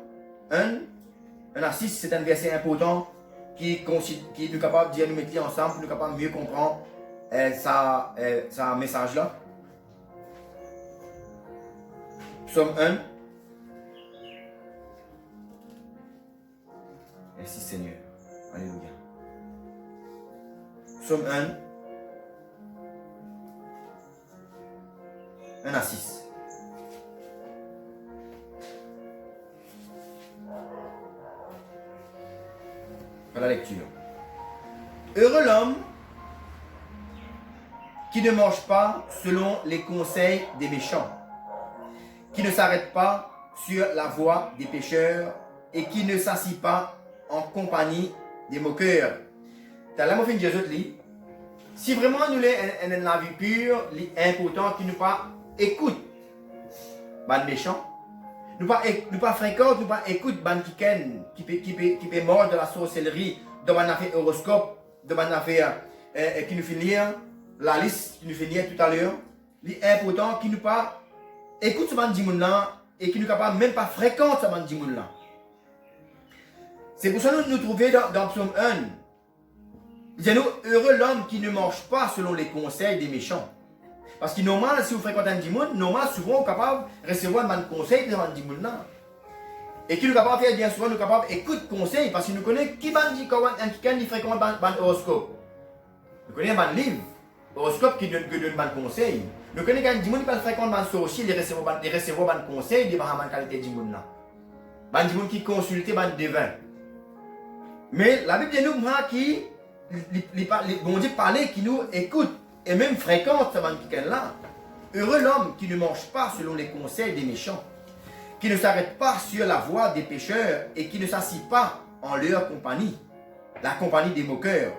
1 à 6, c'est un verset important qui nous est capable de dire, nous mettre ensemble, pour nous capables de mieux comprendre sa message là. Psaume 1. Merci Seigneur. Alléluia. Psaume 1 à 6. Voilà la lecture. Heureux l'homme qui ne mange pas selon les conseils des méchants, qui ne s'arrête pas sur la voie des pécheurs et qui ne s'assit pas en compagnie des moqueurs. T'as là, mon fin de Jésus, si vraiment nous sommes la vie pure, l'important qu'il nous pas écoute ban méchant, nous pas fréquente, nous pas écoute ban qui peut mort de la sorcellerie, de ban affaire horoscope, de ban affaire qui nous fait lire la liste qui nous fait lire tout à l'heure. L'important qu'il nous pas écoute ce ban dimoun là et qui nous capable même pas fréquente ce ban dimoun là. C'est pour ça que nous trouvons dans Psaume 1. Disons-nous, heureux l'homme qui ne mange pas selon les conseils des méchants. Parce que normal, si vous fréquentez un dimoun, normal, souvent, vous êtes capable de recevoir un conseil de un dimoun là. Et qui nous capable de faire bien souvent, nous capable d'écouter conseil, parce que nous connaissons qui fréquente un horoscope. Nous connaissons un livre, horoscope qui donne un conseil. Nous connaissons qu'un dimoun qui fréquente un sorcier, il recevoir un conseil de la qualité de dimoun là. Un dimoun qui consulte un devin. Mais la Bible dit nous qui bon Dieu parlait, qui nous écoute et même fréquente ce là. Heureux l'homme qui ne mange pas selon les conseils des méchants, qui ne s'arrête pas sur la voie des pécheurs et qui ne s'assit pas en leur compagnie, la compagnie des moqueurs,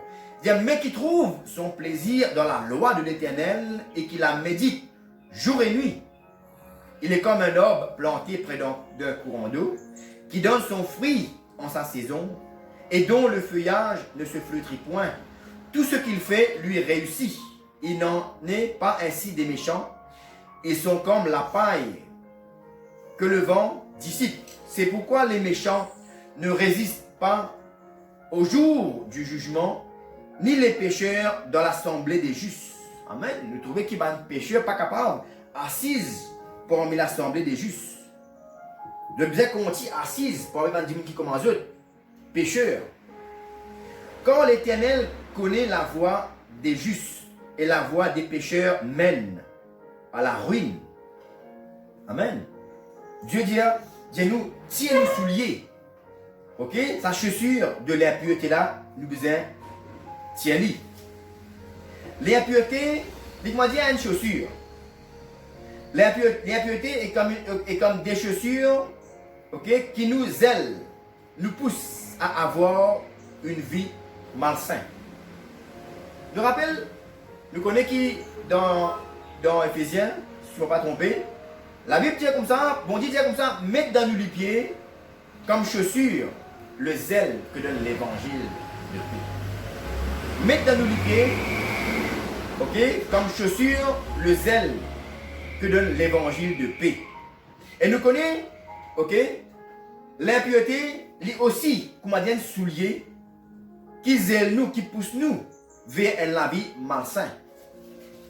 mais qui trouve son plaisir dans la loi de l'Éternel et qui la médite jour et nuit. Il est comme un arbre planté près d'un courant d'eau, qui donne son fruit en sa saison, et dont le feuillage ne se flétrit point. Tout ce qu'il fait lui réussit. Il n'en est pas ainsi des méchants. Ils sont comme la paille que le vent dissipe. C'est pourquoi les méchants ne résistent pas au jour du jugement, ni les pécheurs dans l'assemblée des justes. Amen. Nous trouvons qu'il y a un pécheur pas capable, assise parmi l'assemblée des justes. De bien conti assise parmi les gens qui commencent autres. Pécheurs. Quand l'Éternel connaît la voie des justes et la voie des pécheurs mène à la ruine. Amen. Dieu dit, nous tiens nos souliers. Ok? Sa chaussure de l'impureté là, nous besoin tiens-li. L'impureté, dites-moi dire une chaussure. L'impureté est comme des chaussures, ok, qui nous aident, nous poussent à avoir une vie malsaine. Je rappelle, nous connaissons qui dans Ephésiens, si je ne me pas tromper, la Bible dit comme ça, bon Dieu dit comme ça, mettez dans nous les pieds comme chaussure le zèle que donne l'évangile de paix. Mettez dans nous les pieds, ok, comme chaussure le zèle que donne l'évangile de paix. Et nous connaissons, ok, l'impureté lui aussi, comme on dit, soulier, qui zèle nous, qui pousse nous vers la vie malsaine.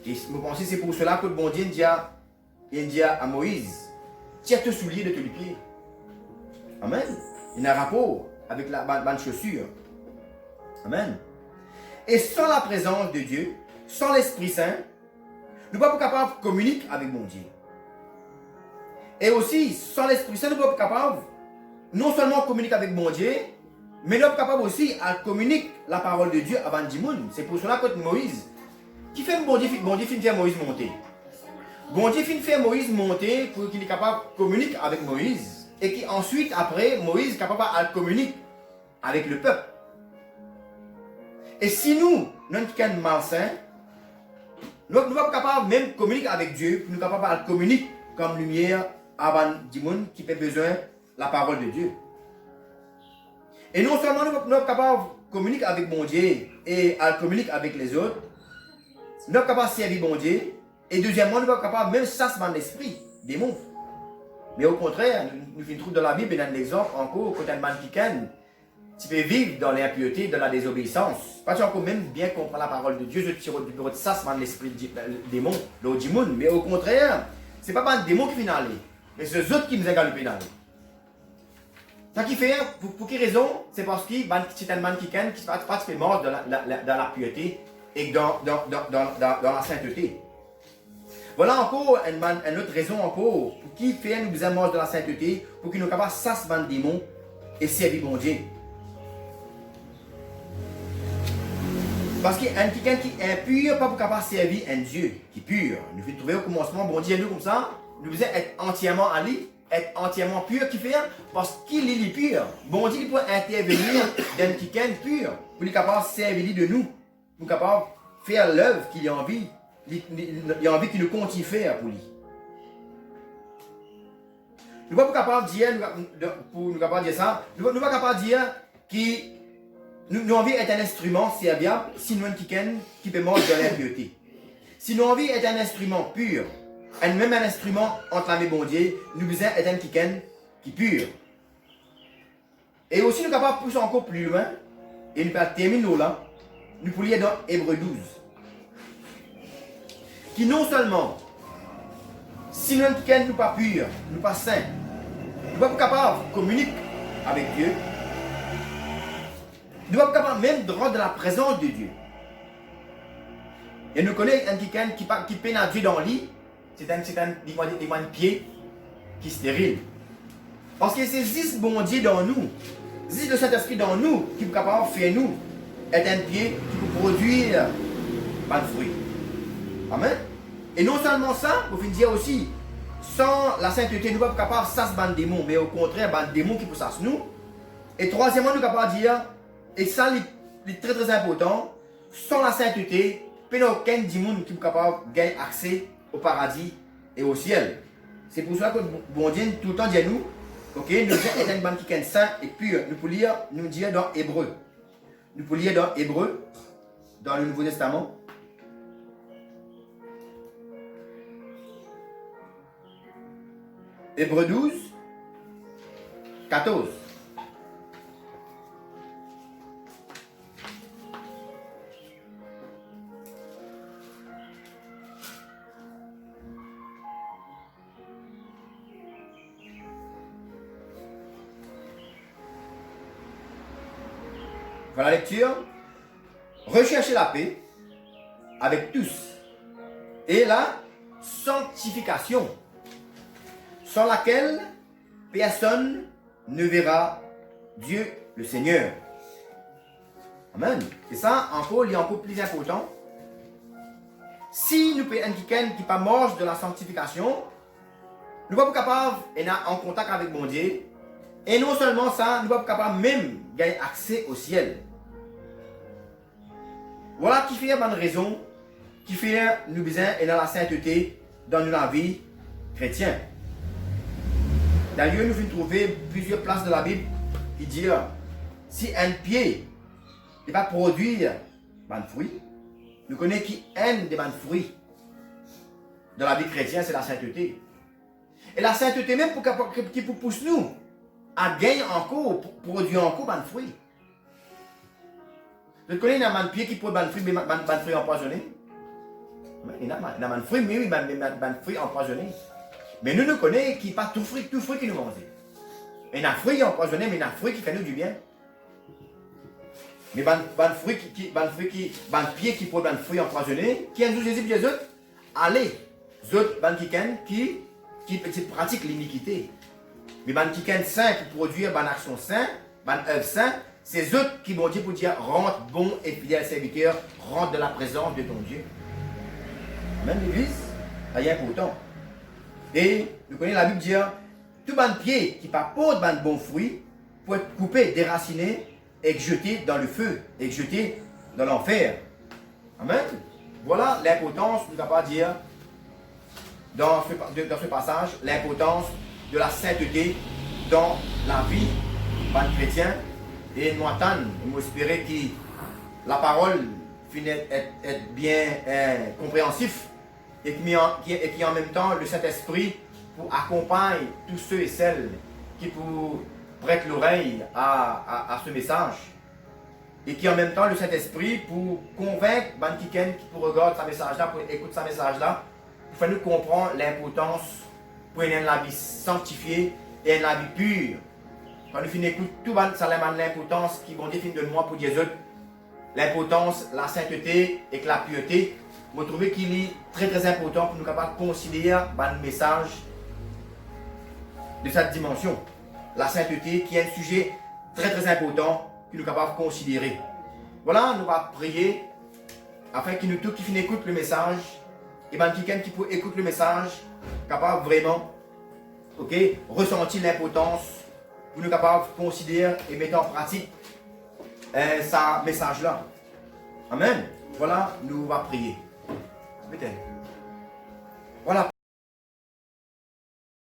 Et je pense que c'est pour cela que le bon Dieu dit à Moïse, tiens te soulier de tous les pieds. Amen. Il y a un rapport avec la bonne chaussure. Amen. Et sans la présence de Dieu, sans l'Esprit Saint, nous ne sommes pas capables de communiquer avec mon Dieu. Et aussi, sans l'Esprit Saint, nous ne sommes pas capables non seulement communiquer avec mon Dieu, mais nous sommes capables aussi de communiquer la parole de Dieu avant Dimoun. C'est pour cela que Moïse, qui fait bon Dieu finit faire Moïse monter. Bon Dieu finit faire Moïse monter pour qu'il est capable de communiquer avec Moïse. Et qui ensuite, après, Moïse est capable de communiquer avec le peuple. Et si nous, nous sommes malsains, nous ne sommes pas capables même de communiquer avec Dieu, nous sommes capables de communiquer comme lumière avant Dimoun qui a besoin de la parole de Dieu. Et non seulement nous sommes capables de communiquer avec mon Dieu et à communiquer avec les autres, nous sommes capables de servir mon Dieu. Et deuxièmement, nous sommes capables même de chasser dans l'esprit, démons. Mais au contraire, nous trouvons dans la Bible et dans l'exemple encore, quand un man qui ken, tu peux vivre dans l'impureté, dans la désobéissance. Pas encore même bien comprendre la parole de Dieu, je tire du bureau de chasse dans l'esprit démon, le démon. Mais au contraire, ce n'est pas un démon qui vient aller, mais c'est eux autres qui nous égalent d'aller. Ça qui fait, pour quelle raison? C'est parce que c'est un man qui ken, qui se passe mort dans la pureté et dans la sainteté. Voilà encore une autre raison encore pour qui fait nous besoin de la sainteté, pour qu'il nous capable de s'asseoir des démons et servir bon Dieu. Parce qu'un qui est impur, pas pour capable de servir un Dieu qui est pur. Nous devons trouver au commencement, bon Dieu, nous comme ça, nous devons être entièrement à lui, être entièrement pur qui fait, parce qu'il est pur. Bon Dieu, il peut intervenir dans qui est pur, pour être capable de servir de nous, pour capable de faire l'œuvre qu'il a envie. Il a envie qu'il nous continue à faire pour lui. Nous ne sommes pas capables de dire, pour nous capable de dire ça, nous ne sommes pas capables de dire que nous avons envie d'être un instrument serviable, si nous sommes quelqu'un qui peut manger de l'impureté. Si nous avons envie d'être un instrument pur, même un instrument entre la main bon Dieu, nous devons être un quelqu'un qui est pur. Et aussi nous sommes capables de pousser encore plus loin, et nous pouvons terminer là, nous pouvons lire dans Hébreux 12. Qui non seulement, si nous ne sommes pas purs, nous ne sommes pas saints, nous ne sommes pas capables de communiquer avec Dieu, nous ne sommes pas capables même de rendre la présence de Dieu. Et nous connaissons un quelqu'un qui peine à Dieu dans le lit, c'est un pied qui est stérile. Parce que c'est juste bon Dieu dans nous, juste le Saint-Esprit dans nous qui est capable de faire nous être un pied qui peut produire pas de fruits. Amen. Et non seulement ça, pour finir aussi, sans la sainteté, nous ne sommes pas capables de s'asseoir des démons, mais au contraire, des démons qui peuvent s'asseoir nous. Et troisièmement, nous sommes capables de dire, et ça, c'est très très important, sans la sainteté, il n'y a aucun démon qui est capable de gagner accès au paradis et au ciel. C'est pour ça que bon Dieu tout le temps dit à nous, ok, nous sommes un qui est saint et pur. Nous pouvons lire, nous dire dans Hébreux. Nous pouvons lire dans Hébreux, dans le Nouveau Testament. Hébreux 12, 14. Voilà la lecture. Recherchez la paix avec tous et la sanctification, sans laquelle personne ne verra Dieu le Seigneur. Amen. Et ça, encore, il est encore plus important. Si nous pouvons quelqu'un qui n'est pas mort de la sanctification, nous ne sommes pas capables d'être en contact avec mon Dieu. Et non seulement ça, nous ne sommes pas capables même de gagner accès au ciel. Voilà qui fait une raison qui fait nous besoin et dans la sainteté dans la vie chrétienne. D'ailleurs, nous venons trouver plusieurs places de la Bible qui disent si un pied ne va pas produire de fruits, nous connaissons qui aime des fruits dans la vie chrétienne, c'est la sainteté. Et la sainteté même qui pousse nous à gagner encore, produire encore de fruits. Vous connaissez un pied qui produit des fruits empoisonnés? Il y a des fruits, mais oui, des fruits empoisonnés. Mais nous ne connaissons qui pas tout fruit qui nous mange. Il y a des fruits empoisonnés, mais il y a des fruits qui font nous du bien. Mais des pieds qui produisent des fruits empoisonnés, qui ont Jésus et les autres, allez, les autres qui pratiquent l'iniquité. Mais les qui sont saints, qui produisent des actions saintes, des œuvres saintes, c'est eux qui vont dire pour dire rentre bon et fidèle serviteur, rentre de la présence de ton Dieu. Même l'église, c'est important. Et nous connaissons la Bible dit tout bon pied qui porte de bons fruits peut être coupé, déraciné et jeté dans le feu, et jeté dans l'enfer. Amen. Voilà l'importance, nous ne pas dire dans ce passage, l'importance de la sainteté dans la vie du chrétien. Et nous attendons, nous espérons que la parole finit être bien compréhensif et qui en même temps le Saint-Esprit pour accompagner tous ceux et celles qui pour prêtent l'oreille à ce message. Et qui en même temps le Saint-Esprit pour convaincre quelqu'un qui pour regarder ce message-là, pour écouter ce message-là, pour faire nous comprendre l'importance pour une la vie sanctifiée et une la vie pure. Quand nous finissons écouter tout ça, l'importance qui vont définir de moi pour Dieu, l'importance, la sainteté et que la pureté, je trouve qu'il est très très important pour nous capables de considérer le message de cette dimension. La sainteté qui est un sujet très très important que nous sommes capables de considérer. Voilà, nous allons prier afin que nous tous qui finissent écouter le message, et bien quelqu'un qui peut écouter le message, capable vraiment, ok, ressentir l'importance, pour nous capables de considérer et mettre en pratique ce message-là. Amen. Voilà, nous allons prier. Voilà.